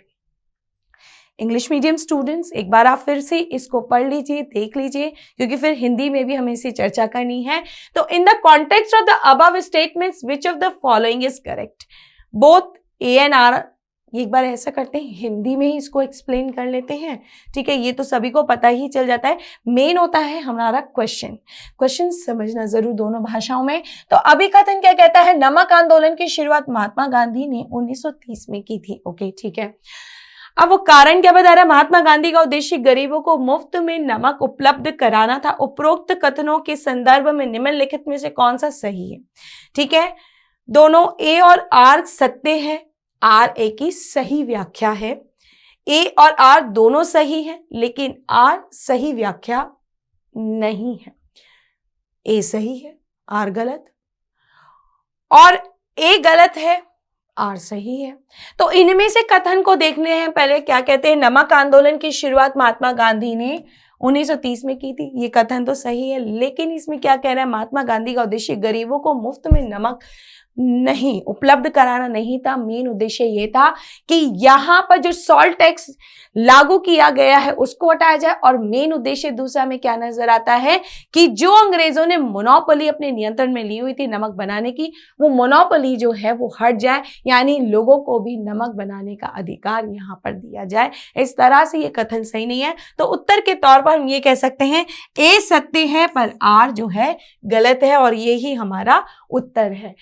English medium students, एक बार आप फिर से इसको पढ़ लीजिए, देख लीजिए, क्योंकि फिर हिंदी में भी हमें इसे चर्चा करनी है। तो in the context of the above statements which of the following is correct? Both A and R. एक बार ऐसा करते हैं, हिंदी में ही इसको एक्सप्लेन कर लेते हैं। ठीक है, ये तो सभी को पता ही चल जाता है। मेन होता है हमारा क्वेश्चन समझना जरूर दोनों भाषाओं में। तो अभिकथन क्या कहता है? नमक आंदोलन की शुरुआत महात्मा गांधी ने 1930 में की थी। ओके, ठीक है। अब वो कारण क्या बता रहा है? महात्मा गांधी का उद्देश्य गरीबों को मुफ्त में नमक उपलब्ध कराना था। उपरोक्त कथनों के संदर्भ में निम्नलिखित में से कौन सा सही है? ठीक है, दोनों ए और आर सत्य है, आर ए की सही व्याख्या है। ए और आर दोनों सही है, लेकिन आर सही व्याख्या नहीं है। ए सही है, आर गलत, और ए गलत है, आर सही है। तो इनमें से कथन को देखने हैं पहले। क्या कहते हैं? नमक आंदोलन की शुरुआत महात्मा गांधी ने 1930 में की थी। ये कथन तो सही है, लेकिन इसमें क्या कह रहा है? महात्मा गांधी का उद्देश्य गरीबों को मुफ्त में नमक नहीं, उपलब्ध कराना नहीं था। मेन उद्देश्य ये था कि यहाँ पर जो सॉल्ट टैक्स लागू किया गया है उसको हटाया जाए, और मेन उद्देश्य दूसरा में क्या नजर आता है कि जो अंग्रेजों ने मोनोपोली अपने नियंत्रण में ली हुई थी नमक बनाने की, वो मोनोपोली जो है वो हट जाए, यानी लोगों को भी नमक बनाने का अधिकार यहाँ पर दिया जाए। इस तरह से ये कथन सही नहीं है, तो उत्तर के तौर पर हम ये कह सकते हैं ए सत्य है पर आर जो है गलत है, और ये ही हमारा उत्तर है।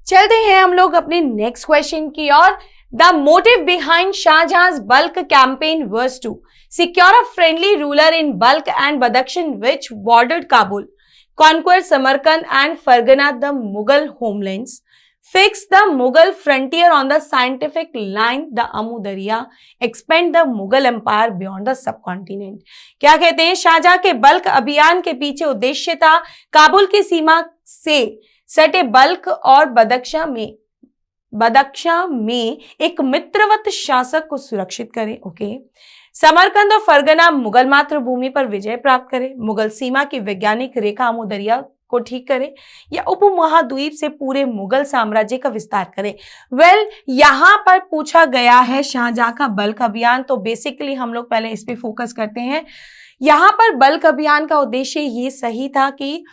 चलते हैं हम लोग अपने नेक्स्ट क्वेश्चन की ओर। The motive behind Shah Jahan Balkh campaign was to secure a friendly ruler in Balkh and Badakhshan which bordered Kabul, conquer Samarkand and Fergana the Mughal homelands, fix the Mughal frontier on the scientific line, the Amu Darya, expand the Mughal empire beyond the subcontinent। क्या कहते हैं, शाहजहां के bulk अभियान के पीछे उद्देश्य था काबुल की सीमा से सटे बल्क और बदख्शां में एक मित्रवत शासक को सुरक्षित करे। ओके, समरकंद और फरगना मुगल मातृभूमि पर विजय प्राप्त करे, मुगल सीमा की वैज्ञानिक रेखा अमू दरिया को ठीक करे, या उपमहाद्वीप से पूरे मुगल साम्राज्य का विस्तार करे। यहां पर पूछा गया है शाहजहां का बल्क अभियान, तो बेसिकली हम लोग पहले इस पे फोकस करते हैं। यहां पर बल्क अभियान का उद्देश्य ये सही था कि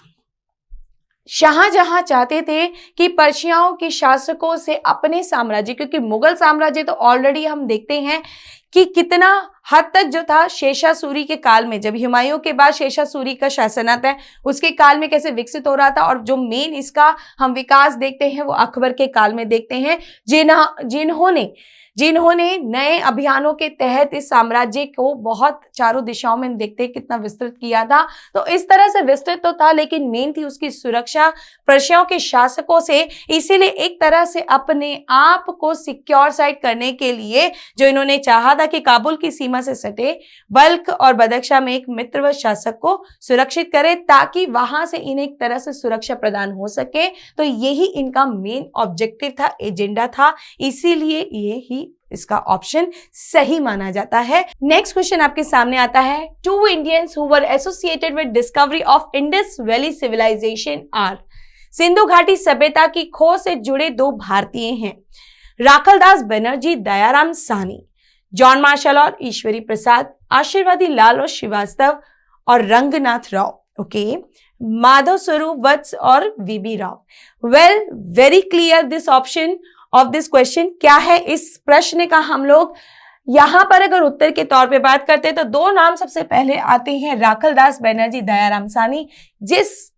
शाहजहां चाहते थे कि पर्शियाओं के शासकों से अपने साम्राज्य, क्योंकि मुगल साम्राज्य तो ऑलरेडी हम देखते हैं कि कितना हद तक जो था शेषा सूरी के काल में, जब हुमायूं के बाद शेषा सूरी का शासन आता है उसके काल में कैसे विकसित हो रहा था, और जो मेन इसका हम विकास देखते हैं वो अकबर के काल में देखते हैं, जिन्होंने नए अभियानों के तहत इस साम्राज्य को बहुत चारों दिशाओं में देखते हैं कितना विस्तृत किया था। तो इस तरह से विस्तृत तो था, लेकिन मेन थी उसकी सुरक्षा पर्शियाओं के शासकों से। इसीलिए एक तरह से अपने आप को सिक्योर साइड करने के लिए जो इन्होंने चाहा था कि काबुल की सीमा से सटे बल्क और बदख्शां में एक मित्रवत शासक को सुरक्षित करे, ताकि वहां से इन्हें एक तरह से सुरक्षा प्रदान हो सके। तो यही इनका मेन ऑब्जेक्टिव था, एजेंडा था, इसीलिए ये ही इसका ऑप्शन सही माना जाता है। नेक्स्ट क्वेश्चन आपके सामने आता है, two Indians who were associated with discovery of Indus valley civilisation R. सिंधु घाटी सभ्यता की खोज से जुड़े दो भारतीय हैं, राखलदास बनर्जी, दयाराम साहनी, जॉन मार्शल और ईश्वरी प्रसाद, आशीर्वादी लाल और श्रीवास्तव और रंगनाथ राव। ओके, माधव स्वरूप वत्स और VB Rao. Very clear this option of this question. क्या है इस प्रश्न का, हम लोग यहां पर अगर उत्तर के तौर पे बात करते हैं तो दो नाम सबसे पहले आते हैं, राखलदास बनर्जी, दयाराम साहनी, जिस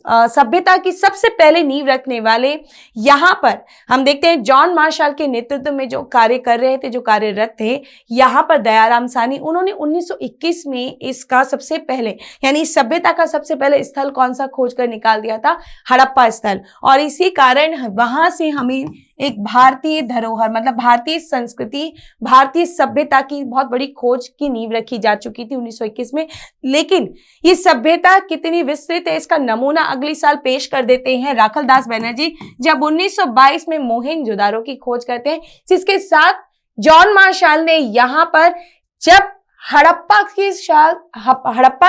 सभ्यता की सबसे पहले नींव रखने वाले। यहां पर हम देखते हैं जॉन मार्शल के नेतृत्व में जो कार्य कर रहे थे, जो कार्यरत थे, यहां पर दयाराम साहनी, उन्होंने 1921 में इसका सबसे पहले, यानी सभ्यता का सबसे पहले स्थल कौन सा खोज कर निकाल दिया था, हड़प्पा स्थल। और इसी कारण वहां से हमें एक भारतीय धरोहर, मतलब भारतीय संस्कृति, भारतीय सभ्यता की बहुत बड़ी खोज की नींव रखी जा चुकी थी 1921 में। लेकिन ये सभ्यता कितनी विस्तृत है इसका नमूना अगले साल पेश कर देते हैं राखलदास बनर्जी, जब 1922 में मोहनजोदारो की खोज करते हैं, जिसके साथ जॉन मार्शल ने यहां पर जब हड़प्पा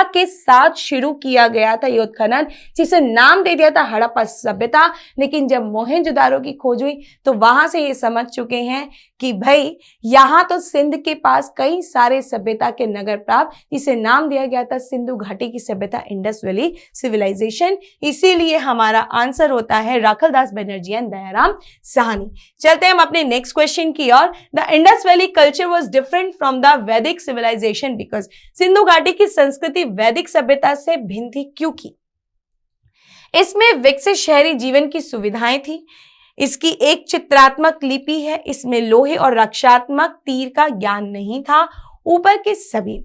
के साथ शुरू किया गया था ये उत्खनन, जिसे नाम दे दिया था हड़प्पा सभ्यता। लेकिन जब मोहनजोदारो की खोज हुई तो वहां से ये समझ चुके हैं कि भाई यहां तो सिंध के पास कई सारे सभ्यता के नगर प्राप्त, जिसे नाम दिया गया था सिंधु घाटी की सभ्यता, इंडस वैली सिविलाइजेशन। इसीलिए हमारा आंसर होता है राखलदास बनर्जी एंड दयाराम साहनी। चलते हैं हम अपने नेक्स्ट क्वेश्चन की ओर। The Indus valley culture was different from the Vedic civilisation because. Sindhu घाटी की संस्कृति वैदिक सभ्यता से भिन्न थी क्योंकि इसमें विकसित शहरी जीवन की सुविधाएं थी, इसकी एक चित्रात्मक लिपि है, इसमें लोहे और रक्षात्मक तीर का ज्ञान नहीं था, ऊपर के सभी।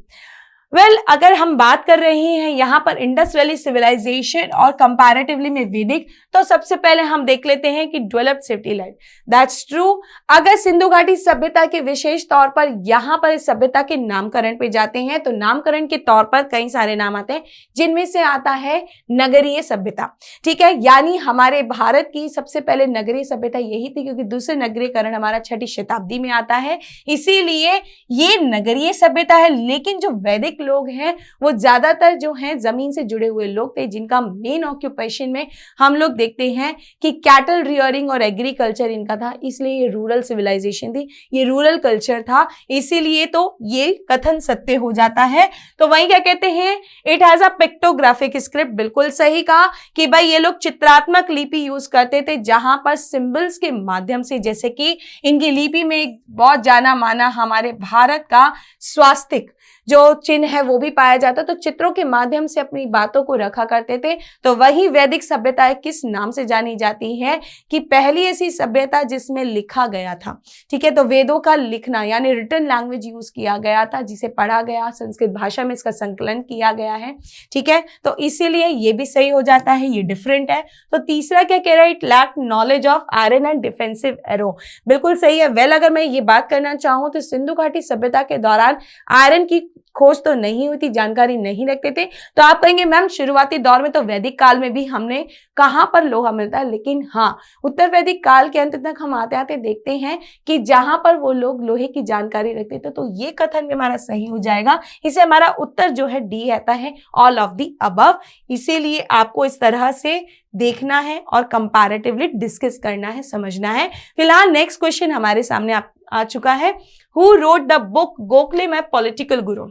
अगर हम बात कर रहे हैं यहां पर इंडस वैली सिविलाइजेशन और कंपैरेटिवली में वैदिक, तो सबसे पहले हम देख लेते हैं कि developed city life, that's true. अगर सिंधु घाटी सभ्यता के विशेष तौर पर यहां पर इस सभ्यता के नामकरण पे जाते हैं तो नामकरण के तौर पर कई सारे नाम आते हैं, जिनमें से आता है नगरीय सभ्यता। ठीक है, यानी हमारे भारत की सबसे पहले नगरीय सभ्यता यही थी, क्योंकि दूसरे नगरीकरण हमारा 6वीं शताब्दी में आता है, इसीलिए ये नगरीय सभ्यता है। लेकिन जो वैदिक वैदिक लोग हैं वो ज्यादातर जो हैं जमीन से जुड़े हुए लोग थे, जिनका मेन ऑक्यूपेशन में हम लोग देखते हैं कि कैटल रियरिंग और एग्रीकल्चर इनका था, इसलिए ये रूरल सिविलाइजेशन थी, ये रूरल कल्चर था, इसीलिए तो ये कथन सत्य हो जाता है। तो वहीं क्या कहते हैं, it has a pictographic script, बिल्कुल सही कहा कि भाई ये लोग चित्रात्मक लिपि यूज करते थे, जहां पर सिंबल्स के माध्यम से, जैसे कि इनकी लिपि में एक बहुत जाना माना हमारे भारत का स्वास्तिक जो चिन्ह है वो भी पाया जाता, तो चित्रों के माध्यम से अपनी बातों को रखा करते थे। तो वही वैदिक सभ्यता किस नाम से जानी जाती है कि पहली ऐसी सभ्यता जिसमें लिखा गया था, ठीक है। तो वेदों का लिखना यानी रिटन लैंग्वेज यूज किया गया था, जिसे पढ़ा गया, संस्कृत भाषा में इसका संकलन किया गया है, ठीक है। तो इसीलिए ये भी सही हो जाता है, ये डिफरेंट है। तो तीसरा क्या कह रहा है, it lack knowledge of iron and defensive arrow, बिल्कुल सही है। वेल अगर मैं ये बात करना चाहूं तो सिंधु घाटी सभ्यता के दौरान आयरन की खोज तो नहीं हुई थी, जानकारी नहीं रखते थे। तो आप कहेंगे मैम शुरुआती दौर में तो वैदिक काल में भी हमने कहां पर लोहा मिलता है, लेकिन हाँ उत्तर वैदिक काल के अंत तक हम आते आते देखते हैं कि जहां पर वो लोग लोहे की जानकारी रखते थे। तो ये कथन भी हमारा सही हो जाएगा, इसे हमारा उत्तर जो है डी आता है, ऑल ऑफ द अबव। इसीलिए आपको इस तरह से देखना है और कंपैरेटिवली डिस्कस करना है, समझना है। फिलहाल नेक्स्ट क्वेश्चन हमारे सामने आ चुका है, who wrote the book Gokhale my political Guru.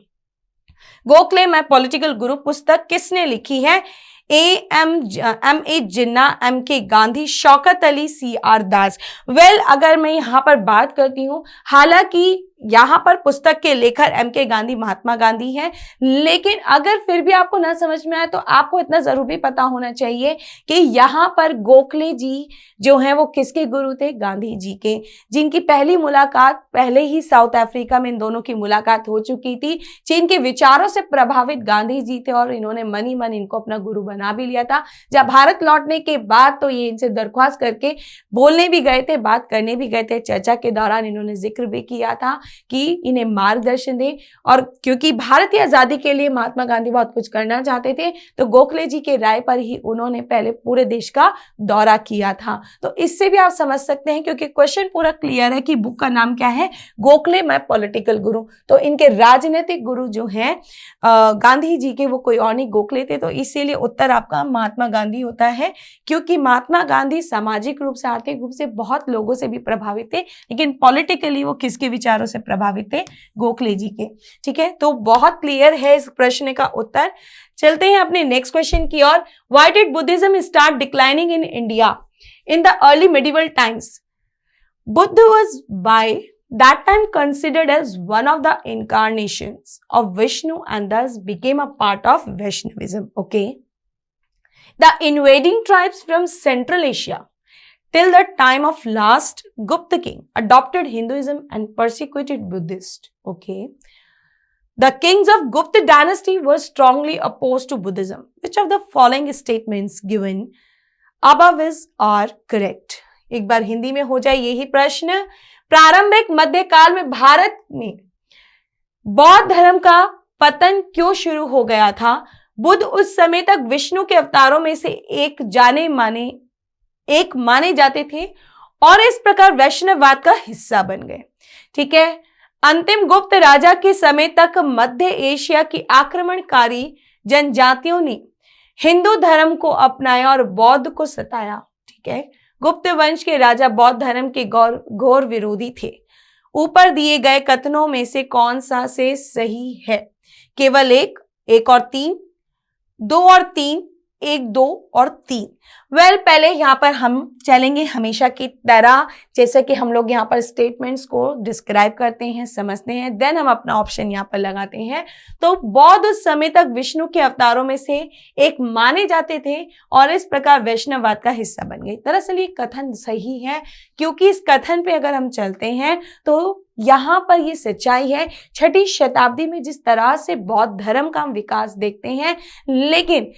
Gokhale my political गुरु पुस्तक किसने लिखी है, M.A. जिन्ना, M.K. गांधी, शौकत अली, C.R. दास। वेल अगर मैं यहां पर बात करती हूं, हालांकि यहां पर पुस्तक के लेखक M.K. गांधी महात्मा गांधी हैं, लेकिन अगर फिर भी आपको ना समझ में आए तो आपको इतना जरूर भी पता होना चाहिए कि यहां पर गोखले जी जो हैं वो किसके गुरु थे, गांधी जी के, जिनकी पहली मुलाकात पहले ही साउथ अफ्रीका में इन दोनों की मुलाकात हो चुकी थी। जिनके विचारों से प्रभावित गांधी जी थे और इन्होंने मन ही मन इनको अपना गुरु बना भी लिया था। जब भारत लौटने के बाद तो ये इनसे दरख्वास्त करके बोलने भी गए थे, बात करने भी गए थे। चर्चा के दौरान इन्होंने जिक्र भी किया था कि इन्हें मार्गदर्शन दे, और क्योंकि भारत की आजादी के लिए महात्मा गांधी बहुत कुछ करना चाहते थे, तो गोखले जी के राय पर ही उन्होंने पहले पूरे देश का दौरा किया था। तो इससे भी आप समझ सकते हैं, क्योंकि क्वेश्चन पूरा क्लियर है कि बुक का नाम क्या है, गोखले माय पॉलिटिकल गुरु। तो इनके राजनीतिक गुरु जो हैं गांधी जी के, वो कोई और नहीं गोखले थे। तो इसीलिए उत्तर आपका महात्मा गांधी होता है, क्योंकि महात्मा गांधी सामाजिक रूप से, आर्थिक रूप से बहुत लोगों से भी प्रभावित थे, लेकिन पॉलिटिकली वो किसके विचारों से प्रभावित थे, गोखले जी के, ठीक है। तो बहुत क्लियर है इस प्रश्न का उत्तर। चलते हैं अपने नेक्स्ट क्वेश्चन की ओर। Why did Buddhism start declining in India in the early medieval times? Buddha was by that time considered as one of the incarnations of Vishnu and thus became a part of Vaishnavism. Okay. The invading tribes from Central Asia till the time of last Gupta king adopted Hinduism and persecuted Buddhists. Okay. The kings of Gupta dynasty were strongly opposed to Buddhism. Which of the following statements given above is are correct? एक बार हिंदी में हो जाए यही प्रश्न। प्रारंभिक मध्यकाल में भारत में बौद्ध धर्म का पतन क्यों शुरू हो गया था? बुद्ध उस समय तक विष्णु के अवतारों में से एक माने जाते थे और इस प्रकार वैष्णववाद का हिस्सा बन गए, ठीक है। अंतिम गुप्त राजा के समय तक मध्य एशिया की आक्रमणकारी जनजातियों ने हिंदू धर्म को अपनाया और बौद्ध को सताया, ठीक है। गुप्त वंश के राजा बौद्ध धर्म के घोर विरोधी थे। ऊपर दिए गए कथनों में से कौन सा से सही है? केवल एक और तीन, दो और तीन, एक, दो और तीन। वेल पहले यहाँ पर हम चलेंगे हमेशा की तरह, जैसे कि हम लोग यहाँ पर स्टेटमेंट्स को डिस्क्राइब करते हैं, समझते हैं, देन हम अपना ऑप्शन यहाँ पर लगाते हैं। तो बौद्ध उस समय तक विष्णु के अवतारों में से एक माने जाते थे और इस प्रकार वैष्णववाद का हिस्सा बन गए। दरअसल ये कथन सही है, क्योंकि इस कथन पे अगर हम चलते हैं तो यहाँ पर ये सच्चाई है। 6ठी शताब्दी में जिस तरह से बौद्ध धर्म का हम विकास देखते हैं, लेकिन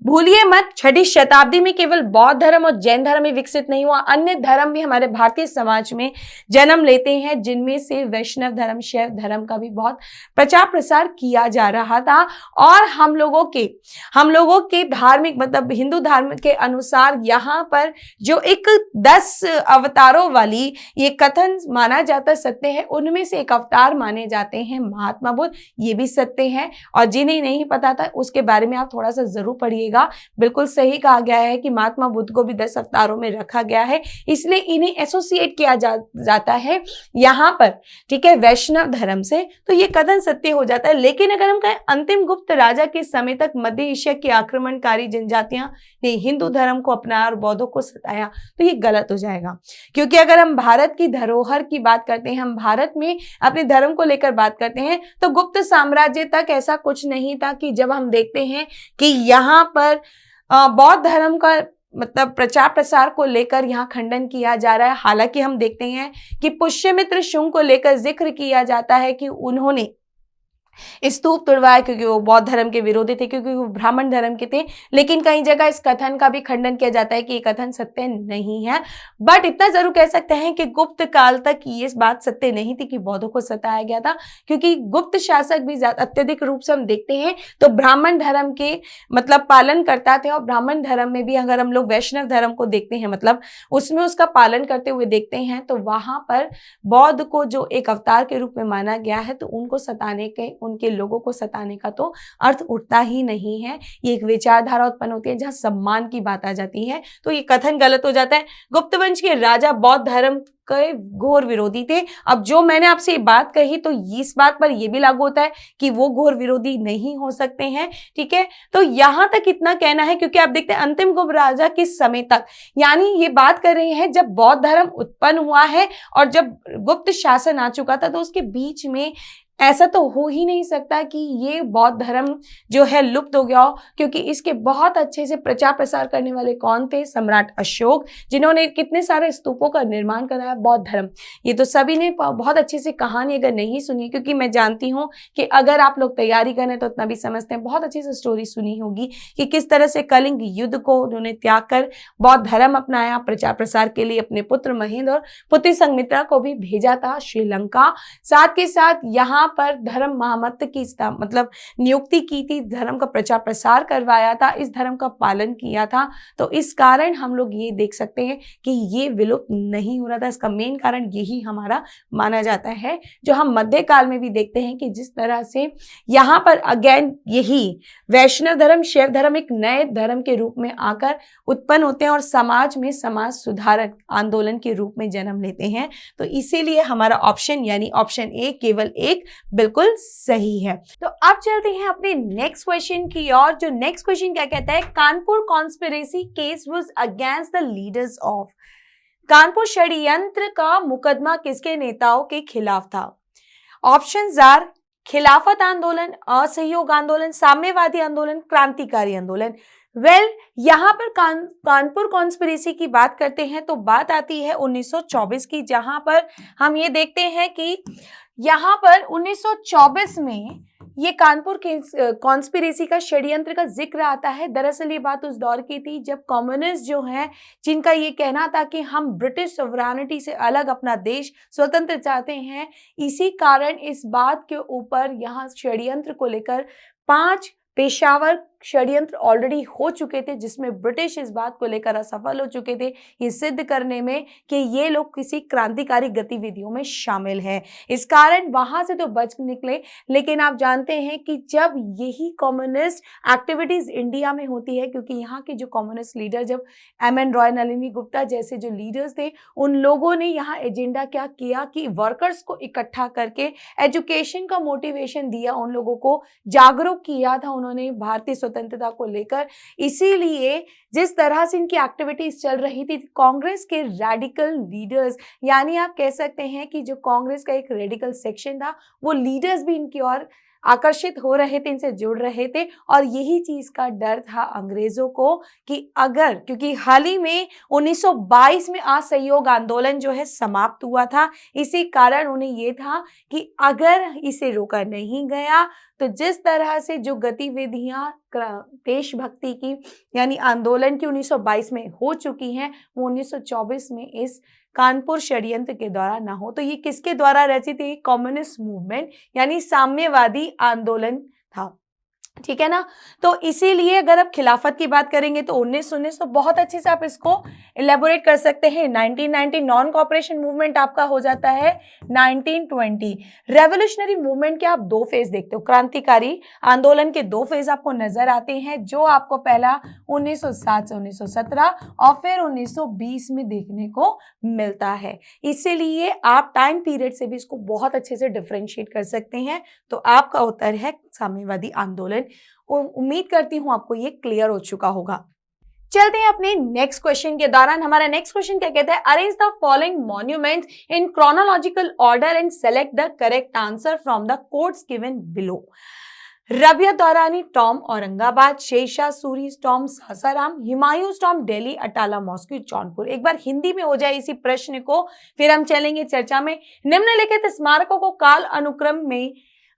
भूलिए मत, 6वीं शताब्दी में केवल बौद्ध धर्म और जैन धर्म ही विकसित नहीं हुआ, अन्य धर्म भी हमारे भारतीय समाज में जन्म लेते हैं, जिनमें से वैष्णव धर्म, शैव धर्म का भी बहुत प्रचार प्रसार किया जा रहा था। और हम लोगों के धार्मिक मतलब हिंदू धर्म के अनुसार यहाँ पर जो एक 10 अवतारों वाली ये कथन माना जाता सत्य है, उनमें से एक अवतार माने जाते हैं महात्मा बुद्ध। ये भी सत्य है, और जिन्हें नहीं पता था उसके बारे में आप थोड़ा सा जरूर पढ़िएगा। बिल्कुल सही कहा गया है कि महात्मा बुद्ध को भी 10 अवतारों में रखा गया है, इसलिए इन्हें एसोसिएट किया जाता है यहाँ पर, ठीक है, वैष्णव धर्म से। तो ये कथन सत्य हो जाता है। लेकिन अगर हम कहें अंतिम गुप्त राजा के समय तक मध्य एशिया की आक्रमणकारी जनजातियां ने हिंदू धर्म को अपनाया और बौद्धों को सताया, तो ये गलत हो जाएगा। क्योंकि अगर हम भारत की धरोहर की बात करते हैं, हम भारत में अपने धर्म को लेकर बात करते हैं, तो गुप्त साम्राज्य तक ऐसा कुछ नहीं था कि जब हम देखते हैं कि यहाँ पर बौद्ध धर्म का मतलब प्रचार प्रसार को लेकर यहाँ खंडन किया जा रहा है। हालांकि हम देखते हैं कि पुष्यमित्र शुंग को लेकर जिक्र किया जाता है कि उन्होंने स्तूप तुड़वाया क्योंकि वो बौद्ध धर्म के विरोधी थे, क्योंकि वो ब्राह्मण धर्म के थे। लेकिन कई जगह इस कथन का भी खंडन किया जाता है कि ये कथन सत्य नहीं है। बट इतना जरूर कह सकते हैं कि गुप्त काल तक ये बात सत्य नहीं थी कि बौद्धों को सताया गया था, क्योंकि गुप्त शासक भी अत्यधिक रूप से हम देखते हैं तो ब्राह्मण धर्म के मतलब पालन करता थे। और ब्राह्मण धर्म में भी अगर हम लोग वैष्णव धर्म को देखते हैं, मतलब उसमें उसका पालन करते हुए देखते हैं, तो वहां पर बौद्ध को जो एक अवतार के रूप में माना गया है, तो उनको सताने के, उनके लोगों को सताने का तो अर्थ उठता ही नहीं है। ये एक विचारधारा उत्पन्न होती है जहां सम्मान की बात आ जाती है, तो ये कथन गलत हो जाता है। गुप्त वंश के राजा बौद्ध धर्म के घोर विरोधी थे। अब जो मैंने आपसे ये बात कही, तो इस बात पर यह भी लागू होता है कि वो घोर विरोधी नहीं हो सकते हैं, ठीक है। तो यहां तक इतना कहना है, क्योंकि आप देखते हैं अंतिम गुप्त राजा के समय तक, यानी ये बात कर रहे हैं जब बौद्ध धर्म उत्पन्न हुआ है और जब गुप्त शासन आ चुका था, तो उसके बीच में ऐसा तो हो ही नहीं सकता कि ये बौद्ध धर्म जो है लुप्त हो गया हो, क्योंकि इसके बहुत अच्छे से प्रचार प्रसार करने वाले कौन थे? सम्राट अशोक, जिन्होंने कितने सारे स्तूपों का निर्माण कराया बौद्ध धर्म। ये तो सभी ने बहुत अच्छे से कहानी अगर नहीं सुनी, क्योंकि मैं जानती हूँ कि अगर आप लोग तैयारी करें तो इतना भी समझते हैं, बहुत अच्छी से स्टोरी सुनी होगी कि किस तरह से कलिंग युद्ध को उन्होंने त्याग कर बौद्ध धर्म अपनाया, प्रचार प्रसार के लिए अपने पुत्र महेंद्र और पुत्री संघमित्रा को भी भेजा था श्रीलंका। साथ के साथ यहाँ पर धर्म महामत की मतलब नियुक्ति की थी, धर्म का प्रचार प्रसार करवाया था, इस धर्म का पालन किया था। तो इस कारण हम लोग ये देख सकते हैं कि ये विलुप्त नहीं हो रहा था। इसका मेन कारण यही हमारा माना जाता है, जो हम मध्यकाल में भी देखते हैं कि जिस तरह से यहाँ पर अगेन यही वैष्णव धर्म, शैव धर्म एक नए धर्म के रूप में आकर उत्पन्न होते हैं और समाज में समाज सुधारक आंदोलन के रूप में जन्म लेते हैं। तो इसीलिए हमारा ऑप्शन यानी ऑप्शन ए केवल एक बिल्कुल सही है। तो अब चलते हैं अपने नेक्स्ट क्वेश्चन की ओर। जो नेक्स्ट क्वेश्चन क्या कहता है? Kanpur conspiracy case was against the leaders of. Kanpur षड्यंत्र का मुकदमा किसके नेताओं के खिलाफ था? ऑप्शंस आर खिलाफत आंदोलन, असहयोग आंदोलन, साम्यवादी आंदोलन, क्रांतिकारी आंदोलन। यहाँ पर कानपुर कॉन्स्पिरेसी की बात करते हैं तो बात आती है 1924 की, जहां पर हम ये देखते हैं कि यहाँ पर 1924 में ये कानपुर के कॉन्स्पिरेसी का षड्यंत्र का जिक्र आता है। दरअसल ये बात उस दौर की थी जब कम्युनिस्ट जो हैं, जिनका ये कहना था कि हम ब्रिटिश सॉवरेनिटी से अलग अपना देश स्वतंत्र चाहते हैं, इसी कारण इस बात के ऊपर यहाँ षड्यंत्र को लेकर 5 पेशावर षड्यंत्र ऑलरेडी हो चुके थे, जिसमें ब्रिटिश इस बात को लेकर असफल हो चुके थे ये सिद्ध करने में कि ये लोग किसी क्रांतिकारी गतिविधियों में शामिल हैं। इस कारण वहां से तो बच निकले। लेकिन आप जानते हैं कि जब यही कम्युनिस्ट एक्टिविटीज इंडिया में होती है, क्योंकि यहाँ के जो कम्युनिस्ट लीडर, जब एम.एन. रॉय, नलिनी गुप्ता जैसे जो लीडर्स थे, उन लोगों ने यहाँ एजेंडा क्या किया कि वर्कर्स को इकट्ठा करके एजुकेशन का मोटिवेशन दिया, उन लोगों को जागरूक किया था उन्होंने भारतीय स्वतंत्रता को लेकर। इसीलिए जिस तरह से इनकी एक्टिविटीज चल रही थी, कांग्रेस के रेडिकल लीडर्स, यानी आप कह सकते हैं कि जो कांग्रेस का एक रेडिकल सेक्शन था, वो लीडर्स भी इनकी ओर आकर्षित हो रहे थे, इनसे जुड़ रहे थे। और यही चीज का डर था अंग्रेजों को कि अगर, क्योंकि हाल ही में 1922 में असहयोग आंदोलन जो है समाप्त हुआ था, इसी कारण उन्हें ये था कि अगर इसे रोका नहीं गया तो जिस तरह से जो गतिविधियां देशभक्ति की यानी आंदोलन की 1922 में हो चुकी हैं, वो 1924 में इस कानपुर षड्यंत्र के द्वारा ना हो। तो ये किसके द्वारा रचित है? कम्युनिस्ट मूवमेंट यानी साम्यवादी आंदोलन था, ठीक है ना। तो इसीलिए अगर आप खिलाफत की बात करेंगे तो 1919 तो बहुत अच्छे से आप इसको इलेबोरेट कर सकते हैं। 1990 नॉन कॉपरेशन मूवमेंट आपका हो जाता है 1920। रेवोल्यूशनरी मूवमेंट के आप दो फेज देखते हो, क्रांतिकारी आंदोलन के दो फेज आपको नजर आते हैं, जो आपको पहला 1907 से 1917 और फिर 1920 में देखने को मिलता है। इसीलिए आप टाइम पीरियड से भी इसको बहुत अच्छे से डिफरेंशिएट कर सकते हैं। तो आपका उत्तर है साम्यवादी आंदोलन। और उम्मीद करती हूं आपको ये क्लियर हो चुका होगा। चलते हैं अपने नेक्स्ट क्वेश्चन के दौरान। हमारा नेक्स्ट क्वेश्चन क्या कहता है? Arrange the following monuments in chronological order and select the correct answer from the codes given below. Rabia Daurani tomb Aurangabad, Sher Shah Suri tomb Sasaram, Humayun tomb Delhi, Atala mosque Jaunpur. एक बार हिंदी में हो जाए इसी प्रश्न को, फिर हम चलेंगे चर्चा में। निम्नलिखित स्मारकों को काल अनुक्रम में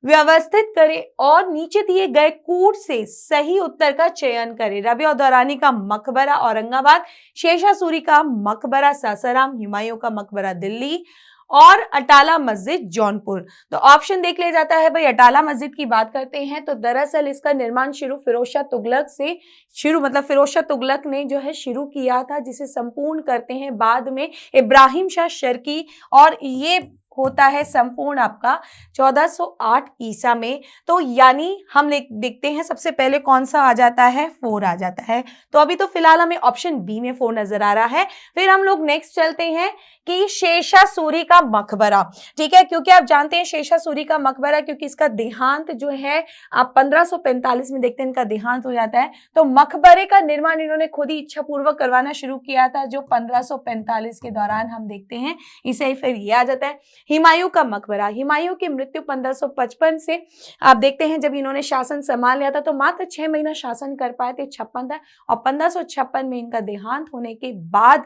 व्यवस्थित करें और नीचे दिए गए कूट से सही उत्तर का चयन करें। रबिया दौरानी का मकबरा औरंगाबाद, शेरशाह सूरी का मकबरा सासाराम, हुमायूं का मकबरा दिल्ली और अटाला मस्जिद जौनपुर। तो ऑप्शन देख लिया जाता है भाई। अटाला मस्जिद की बात करते हैं तो दरअसल इसका निर्माण शुरू फिरोजशाह तुगलक से मतलब फिरोजशाह तुगलक ने जो है शुरू किया था, जिसे संपूर्ण करते हैं बाद में इब्राहिम शाह शर्की, और ये होता है संपूर्ण आपका 1408 ईसा में। तो यानी हम देखते हैं सबसे पहले कौन सा आ जाता है? 4 आ जाता है। तो अभी तो फिलहाल हमें ऑप्शन बी में 4 नजर आ रहा है। फिर हम लोग नेक्स्ट चलते हैं कि शेरशाह सूरी का मकबरा, ठीक है, क्योंकि आप जानते हैं शेरशाह सूरी का मकबरा, क्योंकि इसका देहांत जो है आप 1545 में देखते हैं इनका देहांत हो जाता है। तो मकबरे का निर्माण इन्होंने खुद ही इच्छा पूर्वक करवाना शुरू किया था, जो 1545 के दौरान हम देखते हैं। इसे फिर ये आ जाता है हुमायूं का मकबरा। हुमायूं की मृत्यु 1555 से आप देखते हैं जब इन्होंने शासन संभाल लिया था, तो मात्र 6 महीना शासन कर पाए थे, 56 था, और 1556 में इनका देहांत होने के बाद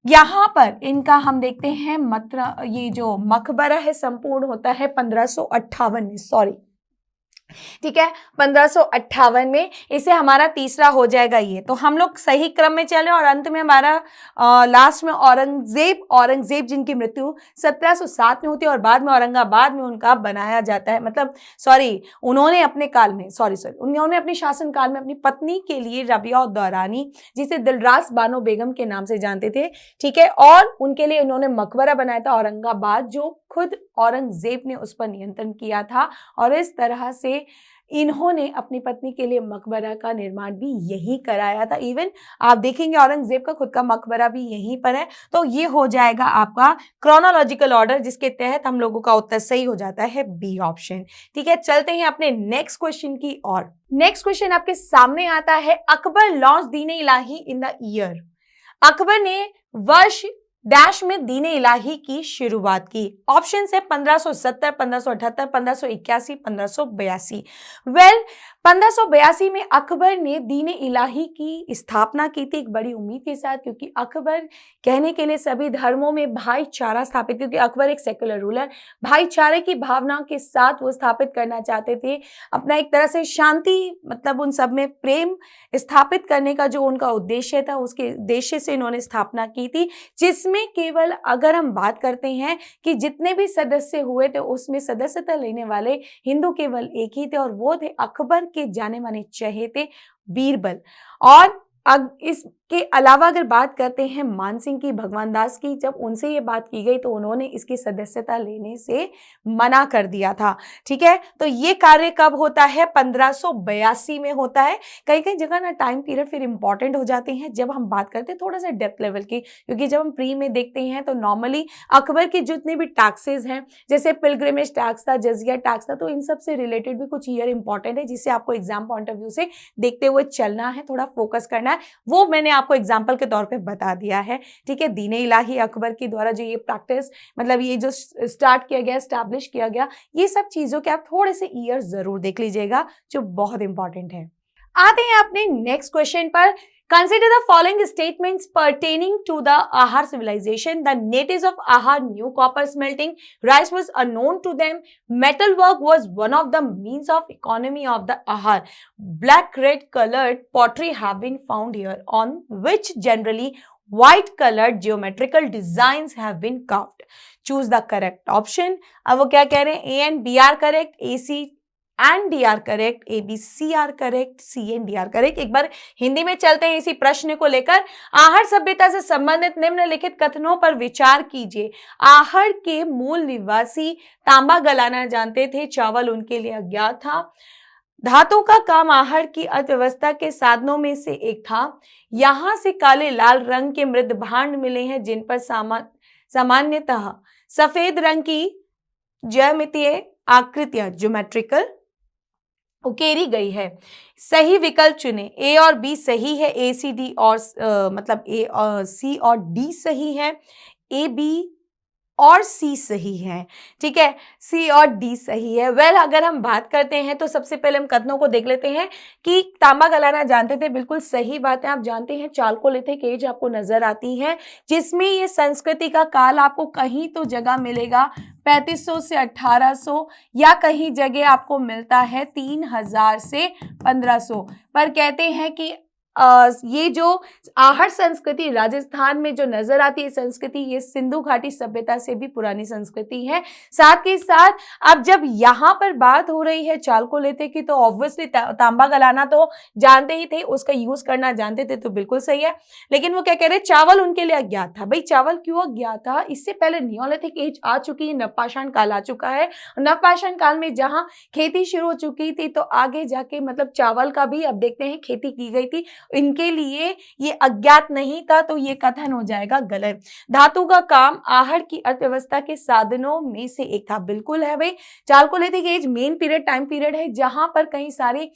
यहां पर इनका हम देखते हैं ये जो मकबरा है संपूर्ण होता है 1558 में, सॉरी, ठीक है, 1558 में। इसे हमारा तीसरा हो जाएगा ये। तो हम लोग सही क्रम में चले और अंत में हमारा लास्ट में औरंगजेब जिनकी मृत्यु 1707 में होती है और बाद में औरंगाबाद में उनका बनाया जाता है, मतलब सॉरी उन्होंने अपने काल में उन्होंने अपने शासन काल में अपनी पत्नी के लिए रबिया दौरानी, जिसे दिलरास बानो बेगम के नाम से जानते थे, ठीक है, और उनके लिए उन्होंने मकबरा बनाया था औरंगाबाद, जो खुद औरंगजेब ने उस पर नियंत्रण किया था। और इस तरह से इन्होंने अपनी पत्नी के लिए मकबरा का निर्माण भी यही कराया था। इवन आप देखेंगे औरंगजेब का खुद का मकबरा भी यहीं पर है। तो ये हो जाएगा आपका क्रोनोलॉजिकल ऑर्डर, जिसके तहत हम लोगों का उत्तर सही हो जाता है बी ऑप्शन। ठीक है, चलते हैं अपने नेक्स्ट क्वेश्चन की ओर। नेक्स्ट क्वेश्चन आपके सामने आता है, Akbar launch Deen Ilahi in the year. Akbar ने वर्ष डैश में दीन इलाही की शुरुआत की। ऑप्शन है 1570, 1578, 1581, 1582। वेल 1582 में अकबर ने दीन इलाही की स्थापना की थी एक बड़ी उम्मीद के साथ, क्योंकि अकबर कहने के लिए सभी धर्मों में भाईचारा स्थापित, क्योंकि अकबर एक सेक्युलर रूलर, भाईचारे की भावना के साथ वो स्थापित करना चाहते थे, अपना एक तरह से शांति, मतलब उन सब में प्रेम स्थापित करने का जो उनका उद्देश्य था, उसके उद्देश्य से इन्होंने स्थापना की थी, जिसमें केवल अगर हम बात करते हैं कि जितने भी सदस्य हुए थे उसमें सदस्यता लेने वाले हिंदू केवल एक ही थे, और वो थे अकबर के जाने माने चहेते बीरबल। और इसके अलावा अगर बात करते हैं मानसिंह की, भगवान दास की, जब उनसे ये बात की गई तो उन्होंने इसकी सदस्यता लेने से मना कर दिया था। ठीक है, तो ये कार्य कब होता है? 1582 में होता है। कई कई जगह ना टाइम पीरियड फिर इंपॉर्टेंट हो जाते हैं जब हम बात करते हैं थोड़ा सा डेप्थ लेवल की, क्योंकि जब हम प्री में देखते हैं तो नॉर्मली अकबर के जितने भी टैक्सेस हैं, जैसे पिलग्रिमेज टैक्स था, जजिया टैक्स था, तो इन सब से रिलेटेड भी कुछ ईयर इंपॉर्टेंट है, जिससे आपको एग्जाम पॉइंट ऑफ व्यू से देखते हुए चलना है, थोड़ा फोकस करना है। करना है वो मैंने आपको एग्जाम्पल के तौर पे बता दिया है। ठीक है, दीन इलाही अकबर के द्वारा जो ये प्रैक्टिस मतलब ये जो स्टार्ट किया गया, स्टैब्लिश किया गया, ये सब चीजों के आप थोड़े से ईयर्स जरूर देख लीजिएगा जो बहुत इंपॉर्टेंट है। आते हैं अपने नेक्स्ट क्वेश्चन पर। Consider the following statements pertaining to the Ahar civilization. The natives of Ahar knew copper smelting, rice was unknown to them, metal work was one of the means of economy of the Ahar. Black red colored pottery have been found here on which generally white colored geometrical designs have been carved. Choose the correct option. अब वो क्या कह रहे हैं, A and B are correct, A, C and D are correct, A, B, C are correct, C and D are correct। एक बार हिंदी में चलते हैं इसी प्रश्न को लेकर। आहर सभ्यता से संबंधित निम्नलिखित कथनों पर विचार कीजिए। आहर के मूल निवासी तांबा गलाना जानते थे, चावल उनके लिए अज्ञात था। धातु का काम आहर की अर्थव्यवस्था के साधनों में से एक था। यहां से काले लाल रंग के मृद भांड मिले हैं जिन पर सामान्यतः सफेद रंग की ज्यामितीय आकृतियां ज्योमेट्रिकल उकेरी गई है। सही विकल्प चुने। ए और बी सही है, ए सी डी और मतलब ए और सी और डी सही है, ए बी और सी सही है। ठीक है, सी और डी सही है। वेल अगर हम बात करते हैं तो सबसे पहले हम कथनों को देख लेते हैं कि तांबा गलाना जानते थे, बिल्कुल सही बात है। आप जानते हैं चालकोलिथिक एज आपको नजर आती है जिसमें ये संस्कृति का काल आपको कहीं तो जगह मिलेगा 3500 से 1800 या कहीं जगह आपको मिलता है 3000 से 1500। पर कहते हैं कि ये जो आहर संस्कृति राजस्थान में जो नजर आती है संस्कृति, ये सिंधु घाटी सभ्यता से भी पुरानी संस्कृति है। साथ ही साथ अब जब यहाँ पर बात हो रही है चालकोलिथिक की तो ऑब्वियसली तांबा गलाना तो जानते ही थे, उसका यूज करना जानते थे, तो बिल्कुल सही है। लेकिन वो क्या कह रहे हैं, चावल उनके लिए अज्ञात था। भाई चावल क्यों अज्ञात था? इससे पहले नियोलिथिक एज आ चुकी है, नवपाषाण काल आ चुका है। नवपाषाण काल में जहाँ खेती शुरू हो चुकी थी तो आगे जाके मतलब चावल का भी अब देखते हैं खेती की गई थी, इनके लिए ये अज्ञात नहीं था, तो ये कथन हो जाएगा गलत। धातु का काम आहर की अर्थव्यवस्था के साधनों में से एक था, बिल्कुल है भाई। Chalcolithic as main period time period है जहां पर कई सारी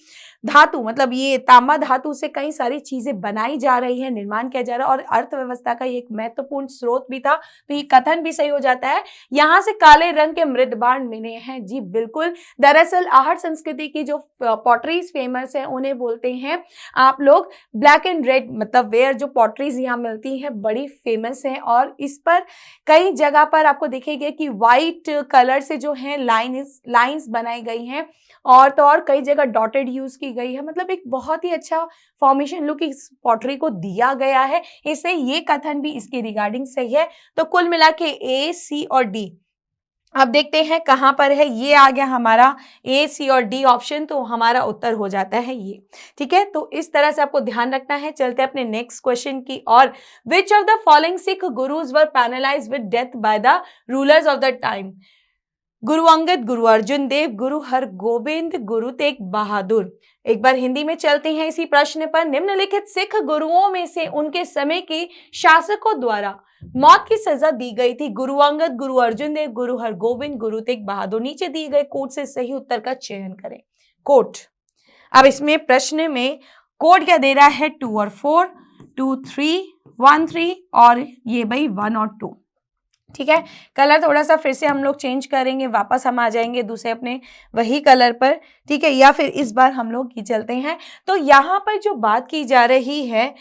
धातु मतलब ये तांबा धातु से कई सारी चीजें बनाई जा रही है, निर्माण किया जा रहा है और अर्थव्यवस्था का एक महत्वपूर्ण स्रोत भी था, तो ये कथन भी सही हो जाता है। यहां से काले रंग के मृद भांड मिले हैं, जी बिल्कुल। दरअसल आहर संस्कृति की जो पॉटरीज फेमस है उन्हें बोलते हैं आप लोग ब्लैक एंड रेड, मतलब वेयर जो पॉटरीज यहाँ मिलती हैं बड़ी फेमस है और इस पर कई जगह पर आपको दिखेगा कि वाइट कलर से जो है लाइंस बनाई गई हैं और तो और कई जगह डॉटेड यूज की गई है। मतलब एक बहुत ही अच्छा फॉर्मेशन लुक इस पॉटरी को दिया गया है, इससे ये कथन भी इसके रिगार्डिंग सही है। तो कुल मिला के ए, सी और डी। अब देखते हैं कहां पर है, ये आ गया हमारा ए, सी और डी ऑप्शन, तो हमारा उत्तर हो जाता है ये। ठीक है, तो इस तरह से आपको ध्यान रखना है। चलते हैं अपने नेक्स्ट क्वेश्चन की और। Which of the following Sikh gurus were penalised with death by the rulers of the time? Guru Angad, गुरु अर्जुन देव, गुरु हरगोबिंद, गुरु तेग बहादुर। एक बार हिंदी में चलते हैं इसी प्रश्न पर। निम्नलिखित सिख गुरुओं में से उनके समय के शासकों द्वारा मौत की सजा दी गई थी? गुरु अंगद, गुरु अर्जुन देव, गुरु हरगोबिंद, गुरु तेग बहादुर। नीचे दिए गए कोड से सही उत्तर का चयन करें। कोड, अब इसमें प्रश्न में कोड क्या दे रहा है? 2 और 4, 2, 3, 1, 3 और ये भाई 1 और 2। ठीक है, कलर थोड़ा सा फिर से हम लोग चेंज करेंगे, वापस हम आ जाएंगे दूसरे अपने वही कलर पर। ठीक है, या फिर इस बार हम लोग की चलते हैं। तो यहाँ पर जो बात की जा रही है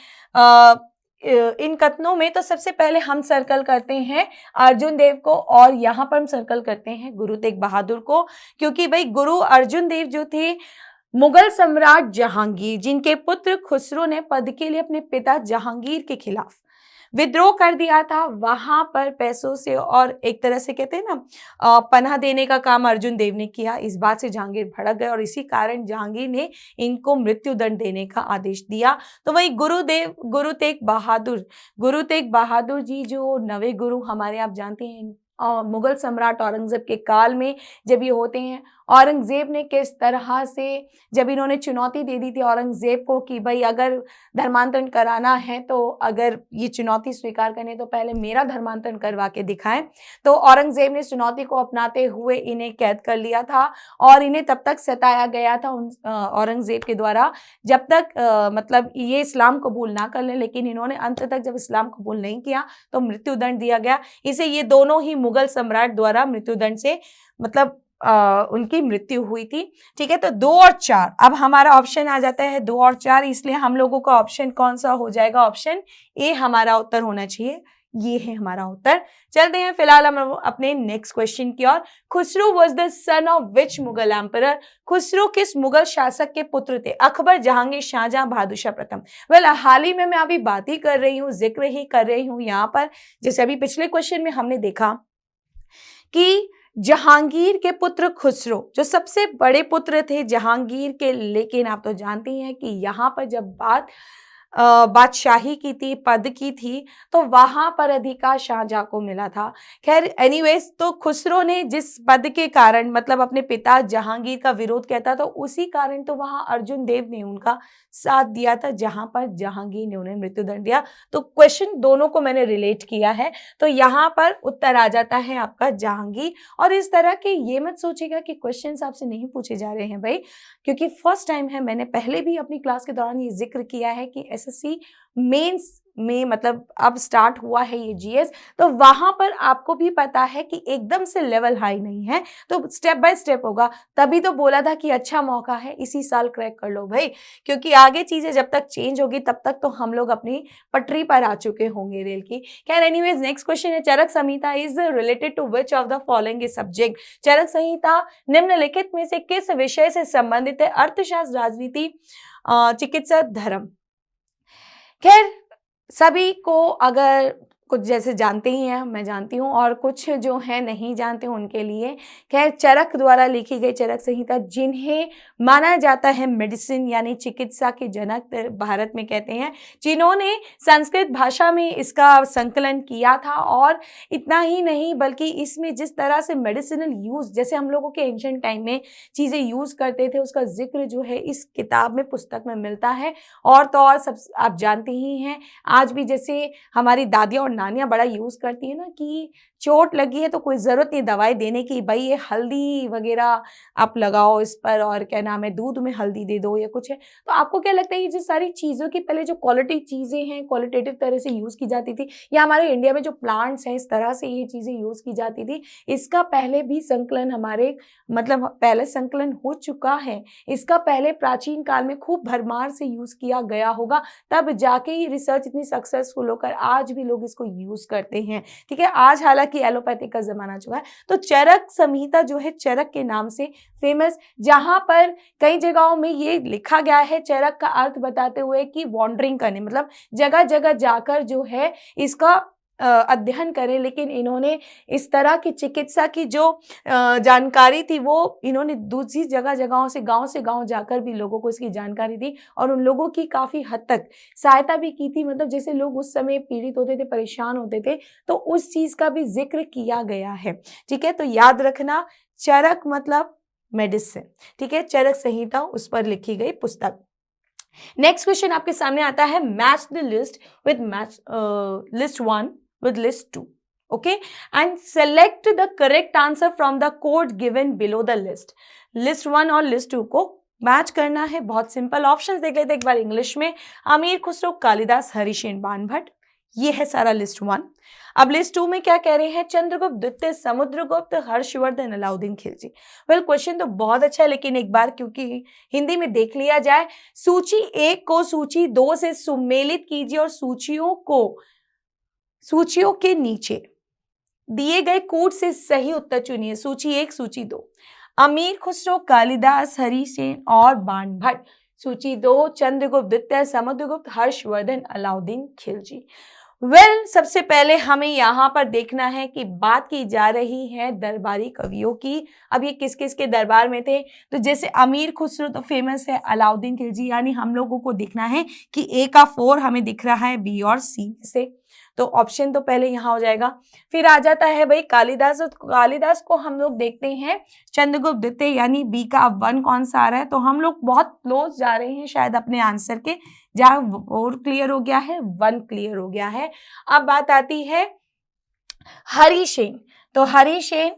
इन कथनों में, तो सबसे पहले हम सर्कल करते हैं अर्जुन देव को और यहाँ पर हम सर्कल करते हैं गुरु तेग बहादुर को, क्योंकि भाई गुरु अर्जुन देव जो थे मुगल सम्राट जहांगीर, जिनके पुत्र खुसरो ने पद के लिए अपने पिता जहांगीर के खिलाफ विद्रोह कर दिया था, वहां पर पैसों से और एक तरह से कहते हैं ना पनाह देने का काम अर्जुन देव ने किया। इस बात से जहांगीर भड़क गए और इसी कारण जहांगीर ने इनको मृत्यु दंड देने का आदेश दिया। तो वही गुरु तेग बहादुर जी जो नवे गुरु हमारे आप जानते हैं मुगल सम्राट औरंगजेब के काल में जब ये होते हैं औरंगजेब ने किस तरह से, जब इन्होंने चुनौती दे दी थी औरंगजेब को कि भाई अगर धर्मांतरण कराना है तो अगर ये चुनौती स्वीकार करनी है तो पहले मेरा धर्मांतरण करवा के दिखाएं, तो औरंगजेब ने चुनौती को अपनाते हुए इन्हें कैद कर लिया था और इन्हें तब तक सताया गया था औरंगजेब के द्वारा जब तक मतलब ये इस्लाम कबूल ना कर ले, लेकिन इन्होंने अंत तक जब इस्लाम कबूल नहीं किया तो मृत्युदंड दिया गया। इसे ये दोनों ही मुगल सम्राट द्वारा मृत्युदंड से मतलब उनकी मृत्यु हुई थी। ठीक है, तो 2 और 4 अब हमारा ऑप्शन आ जाता है 2 और 4, इसलिए हम लोगों का ऑप्शन कौन सा हो जाएगा, ऑप्शन ए हमारा उत्तर होना चाहिए। ये है हमारा उत्तर। चलते हैं फिलहाल हम अपने नेक्स्ट क्वेश्चन की ओर। Khusrau was the son of which Mughal emperor? Khusrau किस मुगल शासक के पुत्र थे? अकबर, जहांगीर, शाहजहां, बहादुर शाह प्रथम। वेल हाल ही में मैं अभी बात ही कर रही हूँ, जिक्र ही कर रही हूँ यहाँ पर, जैसे अभी पिछले क्वेश्चन में हमने देखा कि जहांगीर के पुत्र खुसरो जो सबसे बड़े पुत्र थे जहांगीर के, लेकिन आप तो जानते ही हैं कि यहाँ पर जब बादशाही की थी, पद की थी, तो वहां पर अधिकार शाहजहां को मिला था। खैर एनीवेज, तो खुसरो ने जिस पद के कारण मतलब अपने पिता जहांगीर का विरोध किया था, तो उसी कारण तो वहां अर्जुन देव ने उनका साथ दिया था, जहां पर जहांगीर ने उन्हें मृत्युदंड दिया। तो क्वेश्चन दोनों को मैंने रिलेट किया है, तो यहाँ पर उत्तर आ जाता है आपका जहांगीर। और इस तरह के ये मत सोचिएगा कि क्वेश्चंस आपसे नहीं पूछे जा रहे हैं भाई, क्योंकि फर्स्ट टाइम है, मैंने पहले भी अपनी क्लास के दौरान ये जिक्र किया है कि एसएससी मेंस में मतलब अब स्टार्ट हुआ है ये जीएस, तो वहां पर आपको भी पता है कि एकदम से लेवल हाई नहीं है, तो स्टेप बाय स्टेप होगा। तभी तो बोला था कि अच्छा मौका है, इसी साल क्रैक कर लो भाई, क्योंकि आगे चीजें जब तक चेंज होगी तब तक तो हम लोग अपनी पटरी पर आ चुके होंगे रेल की। खैर एनीवेज, नेक्स्ट क्वेश्चन है, Charaka Samhita is related to which of the following subject? Charaka Samhita निम्नलिखित में से किस विषय से संबंधित है? अर्थशास्त्र, राजनीति, चिकित्सा, धर्म। खैर सभी को अगर कुछ जैसे जानते ही हैं, मैं जानती हूँ, और कुछ जो है नहीं जानते उनके लिए खैर चरक द्वारा लिखी गई चरक संहिता, जिन्हें माना जाता है मेडिसिन यानी चिकित्सा के जनक भारत में कहते हैं, जिन्होंने संस्कृत भाषा में इसका संकलन किया था। और इतना ही नहीं बल्कि इसमें जिस तरह से मेडिसिनल यूज, जैसे हम लोगों के एंशिएंट टाइम में चीज़ें यूज करते थे, उसका जिक्र जो है इस किताब में, पुस्तक में मिलता है। और तो और सब आप जानते ही हैं, आज भी जैसे हमारी दादियाँ और नानियाँ बड़ा यूज करती है ना कि चोट लगी है तो कोई ज़रूरत नहीं दवाई देने की, भाई ये हल्दी वगैरह आप लगाओ इस पर, और क्या नाम है, दूध में हल्दी दे दो या कुछ है। तो आपको क्या लगता है ये जो सारी चीज़ों की पहले जो क्वालिटी चीज़ें हैं, क्वालिटेटिव तरह से यूज़ की जाती थी, या हमारे इंडिया में जो प्लांट्स हैं इस तरह से ये चीज़ें यूज़ की जाती थी, इसका पहले भी संकलन हमारे मतलब पहले संकलन हो चुका है। इसका पहले प्राचीन काल में खूब भरमार से यूज़ किया गया होगा, तब जाके ही रिसर्च इतनी सक्सेसफुल होकर आज भी लोग इसको यूज़ करते हैं। ठीक है, आज हालांकि एलोपैथी का जमाना चुका है। तो चरक संहिता जो है चरक के नाम से फेमस, जहां पर कई जगहों में ये लिखा गया है चरक का अर्थ बताते हुए कि वॉन्डरिंग करने, मतलब जगह जगह जाकर जो है इसका अध्ययन करें। लेकिन इन्होंने इस तरह की चिकित्सा की जो जानकारी थी वो इन्होंने दूसरी जगहों से गांव जाकर भी लोगों को इसकी जानकारी दी, और उन लोगों की काफ़ी हद तक सहायता भी की थी। मतलब जैसे लोग उस समय पीड़ित होते थे, परेशान होते थे, तो उस चीज़ का भी जिक्र किया गया है। ठीक है, तो याद रखना चरक मतलब मेडिसिन। ठीक है, चरक संहिता उस पर लिखी गई पुस्तक। नेक्स्ट क्वेश्चन आपके सामने आता है, match the list with list 1 with list 2, okay, and select the correct answer from the code given below the list. List 1 और list 2 को मैच करना है, बहुत सिंपल। ऑप्शंस देख लेते एक बार इंग्लिश में, अमीर खुसरो, कालिदास, हरिशेन, बाणभट्ट, ये है सारा लिस्ट 1। अब लिस्ट 2 में क्या कह रहे हैं, चंद्रगुप्त द्वितीय, समुद्रगुप्त, हर्षवर्धन, अलाउद्दीन खिलजी। वेल क्वेश्चन तो बहुत अच्छा है, लेकिन एक बार क्योंकि हिंदी में देख लिया जाए, सूची 1 को सूची 2 से सुमेलित कीजिए और सूचियों के नीचे दिए गए कोड से सही उत्तर चुनिए। सूची 1, सूची 2, अमीर खुसरो, कालिदास, हरिसेन और बाणभट्ट। सूची 2, चंद्रगुप्त द्वितीय, समुद्रगुप्त, हर्षवर्धन, अलाउद्दीन खिलजी। वेल सबसे पहले हमें यहाँ पर देखना है कि बात की जा रही है दरबारी कवियों की। अब ये किस किस के दरबार में थे, तो जैसे अमीर खुसरो तो फेमस है, अलाउद्दीन खिलजी, यानी हम लोगों को देखना है कि ए का 4 हमें दिख रहा है बी और सी में से। तो ऑप्शन तो पहले यहाँ हो जाएगा। फिर आ जाता है भाई कालिदास, तो कालिदास को हम लोग देखते हैं चंद्रगुप्त द्वितीय, यानी बी का अब 1 कौन सा आ रहा है, तो हम लोग बहुत क्लोज जा रहे हैं शायद अपने आंसर के, जहाँ 4 क्लियर हो गया है, 1 क्लियर हो गया है। अब बात आती है हरिसेन, तो हरिसेन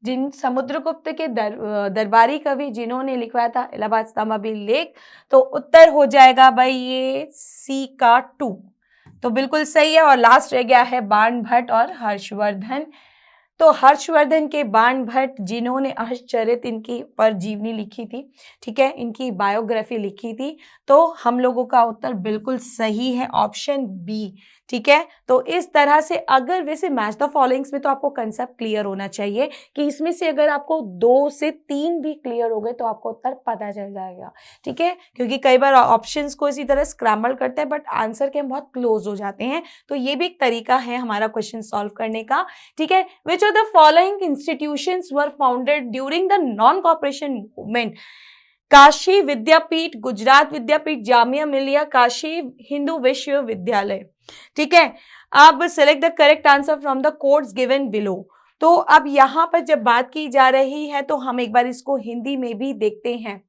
जिन समुद्रगुप्त के दरबारी कवि जिन्होंने लिखवाया था इलाहाबाद स्तंभाबी लेख, तो उत्तर हो जाएगा भाई ये सी का 2, तो बिल्कुल सही है। और लास्ट रह गया है बाणभट्ट और हर्षवर्धन, तो हर्षवर्धन के बाणभट्ट जिन्होंने हर्षचरित इनकी पर जीवनी लिखी थी, ठीक है, इनकी बायोग्राफी लिखी थी, तो हम लोगों का उत्तर बिल्कुल सही है ऑप्शन बी, ठीक है। तो इस तरह से अगर वैसे मैच द फॉलोइंग्स में तो आपको कंसेप्ट क्लियर होना चाहिए कि इसमें से अगर आपको 2 से 3 भी क्लियर हो गए तो आपको उत्तर पता चल जाएगा, ठीक है, क्योंकि कई बार ऑप्शंस को इसी तरह स्क्रैम्बल करते हैं बट आंसर के हम बहुत क्लोज हो जाते हैं, तो ये भी एक तरीका है हमारा क्वेश्चन सॉल्व करने का, ठीक है। Which of the following institutions were founded during the non cooperation movement? Kashi Vidyapeeth, Gujarat Vidyapeeth, Jamia Millia, Kashi Hindu Vishwavidyalaya, ठीक है। अब select the correct answer from the codes given below. तो अब यहां पर जब बात की जा रही है तो हम एक बार इसको हिंदी में भी देखते हैं।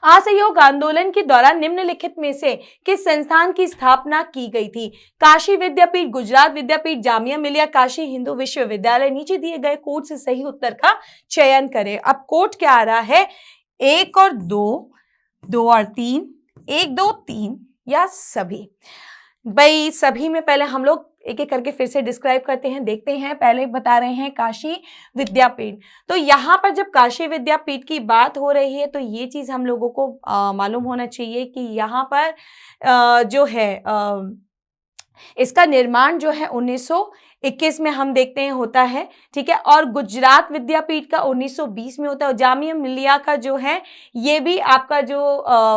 असहयोग आंदोलन के दौरान निम्नलिखित में से किस संस्थान की स्थापना की गई थी? काशी विद्यापीठ, गुजरात विद्यापीठ, जामिया मिलिया, काशी हिंदू विश्वविद्यालय। नीचे दिए गए कोड से सही उत्तर का चयन करें। अब कोड क्या आ रहा है? 1 और 2, 2 और 3, 1, 2, 3 या सभी? भाई सभी में पहले हम लोग एक एक करके फिर से डिस्क्राइब करते हैं, देखते हैं। पहले बता रहे हैं काशी विद्यापीठ, तो यहाँ पर जब काशी विद्यापीठ की बात हो रही है तो ये चीज हम लोगों को मालूम होना चाहिए कि यहाँ पर जो है इसका निर्माण जो है 1921 में हम देखते हैं होता है, ठीक है। और गुजरात विद्यापीठ का 1920 में होता है। और जामिया मिलिया का जो है ये भी आपका जो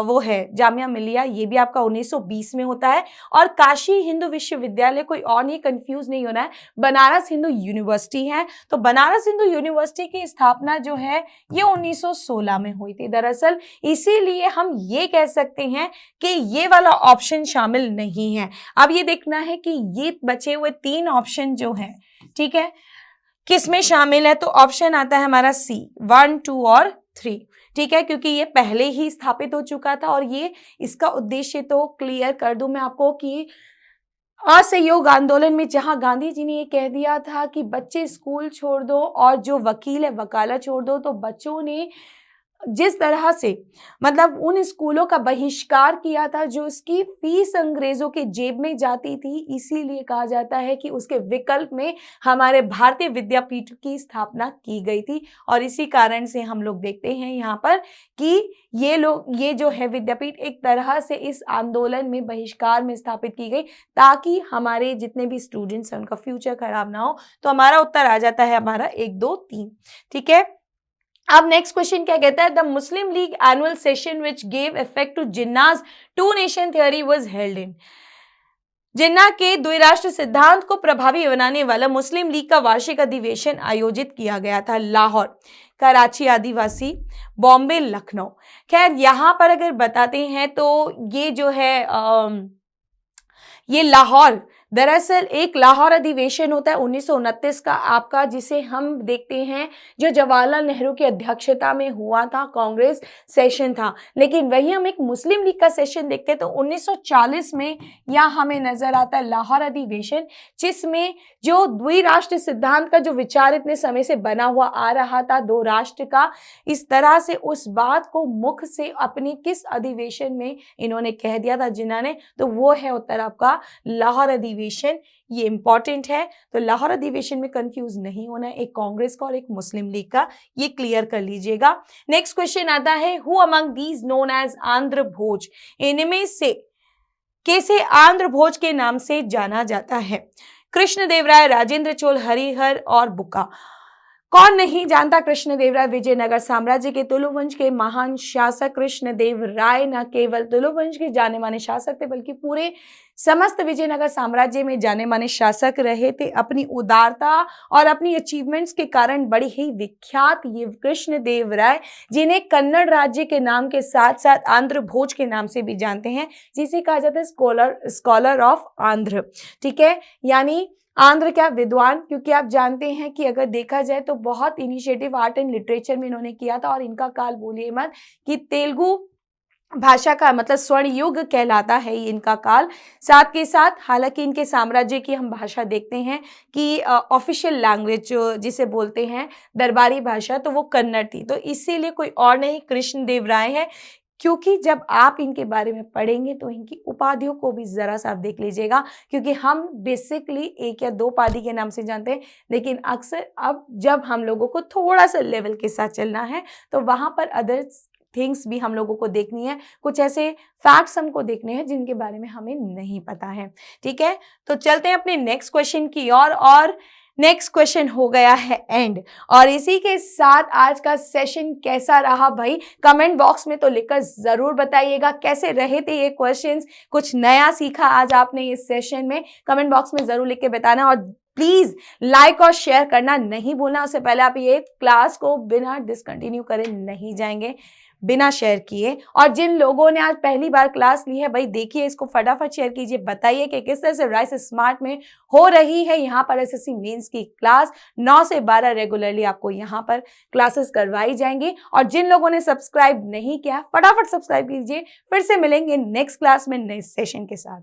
वो है जामिया मिलिया, ये भी आपका 1920 में होता है। और काशी हिंदू विश्वविद्यालय कोई और नहीं, कंफ्यूज नहीं होना है, बनारस हिंदू यूनिवर्सिटी है। तो बनारस हिंदू यूनिवर्सिटी की स्थापना जो है ये 1916 में हुई थी दरअसल, इसीलिए हम ये कह सकते हैं कि ये वाला ऑप्शन शामिल नहीं है। अब ये देखना है कि ये बचे हुए 3 ऑप्शन जो है, ठीक है, किस में शामिल है? तो ऑप्शन आता है हमारा सी, 1, 2 और 3, ठीक है, क्योंकि ये पहले ही स्थापित हो चुका था। और ये इसका उद्देश्य तो क्लियर कर दूं मैं आपको कि असहयोग आंदोलन में जहां गांधी जी ने ये कह दिया था कि बच्चे स्कूल छोड़ दो और जो वकील है वकालत छोड़ दो, तो बच्चों ने जिस तरह से मतलब उन स्कूलों का बहिष्कार किया था जो उसकी फीस अंग्रेजों के जेब में जाती थी, इसीलिए कहा जाता है कि उसके विकल्प में हमारे भारतीय विद्यापीठ की स्थापना की गई थी। और इसी कारण से हम लोग देखते हैं यहाँ पर कि ये जो है विद्यापीठ एक तरह से इस आंदोलन में बहिष्कार में स्थापित की गई ताकि हमारे जितने भी स्टूडेंट्स हैं उनका फ्यूचर खराब ना हो। तो हमारा उत्तर आ जाता है हमारा 1, 2, 3, ठीक है। अब नेक्स्ट क्वेश्चन क्या कहता है? The Muslim league annual session which gave effect to Jinnah's 2 nation theory was held in. Jinnah के द्विराष्ट्र सिद्धांत को प्रभावी बनाने वाला मुस्लिम लीग का वार्षिक अधिवेशन आयोजित किया गया था लाहौर, कराची आदिवासी, बॉम्बे, लखनऊ। खैर यहाँ पर अगर बताते हैं तो ये जो है ये लाहौर, दरअसल एक लाहौर अधिवेशन होता है 1929 का आपका, जिसे हम देखते हैं जो जवाहरलाल नेहरू की अध्यक्षता में हुआ था, कांग्रेस सेशन था। लेकिन वही हम एक मुस्लिम लीग का सेशन देखते हैं तो 1940 में यहाँ हमें नजर आता है लाहौर अधिवेशन, जिसमें जो द्विराष्ट्र सिद्धांत का जो विचार इतने समय से बना हुआ आ रहा था 2 राष्ट्र का, इस तरह से उस बात को मुख से अपने किस अधिवेशन में इन्होंने कह दिया था जिन्ना ने, तो वो है उत्तर आपका लाहौर अधिवेशन। ये इंपॉर्टेंट है, तो लाहौर अधिवेशन में कंफ्यूज नहीं होना है, एक कांग्रेस का और एक मुस्लिम लीग का, ये क्लियर कर लीजिएगा। नेक्स्ट क्वेश्चन आता है who among these known as Andhra Bhoja. इनमें से कैसे आंध्र भोज के नाम से जाना जाता है? कृष्णदेवराय, राजेंद्र चोल, हरिहर और बुक्का। कौन नहीं जानता कृष्णदेवराय विजयनगर साम्राज्य के तुलु वंश के महान शासक कृष्णदेव राय न केवल तुलु वंश के जाने माने शासक थे बल्कि पूरे समस्त विजयनगर साम्राज्य में जाने माने शासक रहे थे। अपनी उदारता और अपनी अचीवमेंट्स के कारण बड़ी ही विख्यात ये कृष्णदेव राय, जिन्हें कन्नड़ राज्य के नाम के साथ साथ आंध्र भोज के नाम से भी जानते हैं, जिसे कहा जाता है स्कॉलर ऑफ आंध्र। ठीक है, यानी आंध्र क्या विद्वान, क्योंकि आप जानते हैं कि अगर देखा जाए तो बहुत इनिशिएटिव आर्ट एंड लिटरेचर में इन्होंने किया था। और इनका काल भूलिए मत कि तेलुगु भाषा का मतलब स्वर्ण युग कहलाता है इनका काल। साथ के साथ हालांकि इनके साम्राज्य की हम भाषा देखते हैं कि ऑफिशियल लैंग्वेज जिसे बोलते हैं दरबारी भाषा, तो वो कन्नड़ थी। तो इसीलिए कोई और नहीं कृष्णदेव राय है, क्योंकि जब आप इनके बारे में पढ़ेंगे तो इनकी उपाधियों को भी जरा सा आप देख लीजिएगा, क्योंकि हम बेसिकली एक या दो उपाधि के नाम से जानते हैं, लेकिन अक्सर अब जब हम लोगों को थोड़ा सा लेवल के साथ चलना है तो वहां पर अदर थिंग्स भी हम लोगों को देखनी है, कुछ ऐसे फैक्ट्स हमको देखने हैं जिनके बारे में हमें नहीं पता है। ठीक है, तो चलते हैं अपने नेक्स्ट क्वेश्चन की ओर। और नेक्स्ट क्वेश्चन हो गया है एंड। और इसी के साथ आज का सेशन कैसा रहा भाई, कमेंट बॉक्स में तो लिखकर जरूर बताइएगा कैसे रहे थे ये क्वेश्चंस, कुछ नया सीखा आज आपने इस सेशन में, कमेंट बॉक्स में जरूर लिख के बताना। और प्लीज लाइक और शेयर करना नहीं भूलना। उससे पहले आप ये क्लास को बिना डिसकंटिन्यू करे नहीं जाएंगे बिना शेयर किए। और जिन लोगों ने आज पहली बार क्लास ली है भाई, देखिए इसको फटाफट शेयर कीजिए, बताइए कि किस तरह से राइस स्मार्ट में हो रही है यहाँ पर एसएससी मेंस की क्लास। 9 से 12 रेगुलरली आपको यहाँ पर क्लासेस करवाई जाएंगी। और जिन लोगों ने सब्सक्राइब नहीं किया फटाफट सब्सक्राइब कीजिए। फिर से मिलेंगे नेक्स्ट क्लास में नए सेशन के साथ।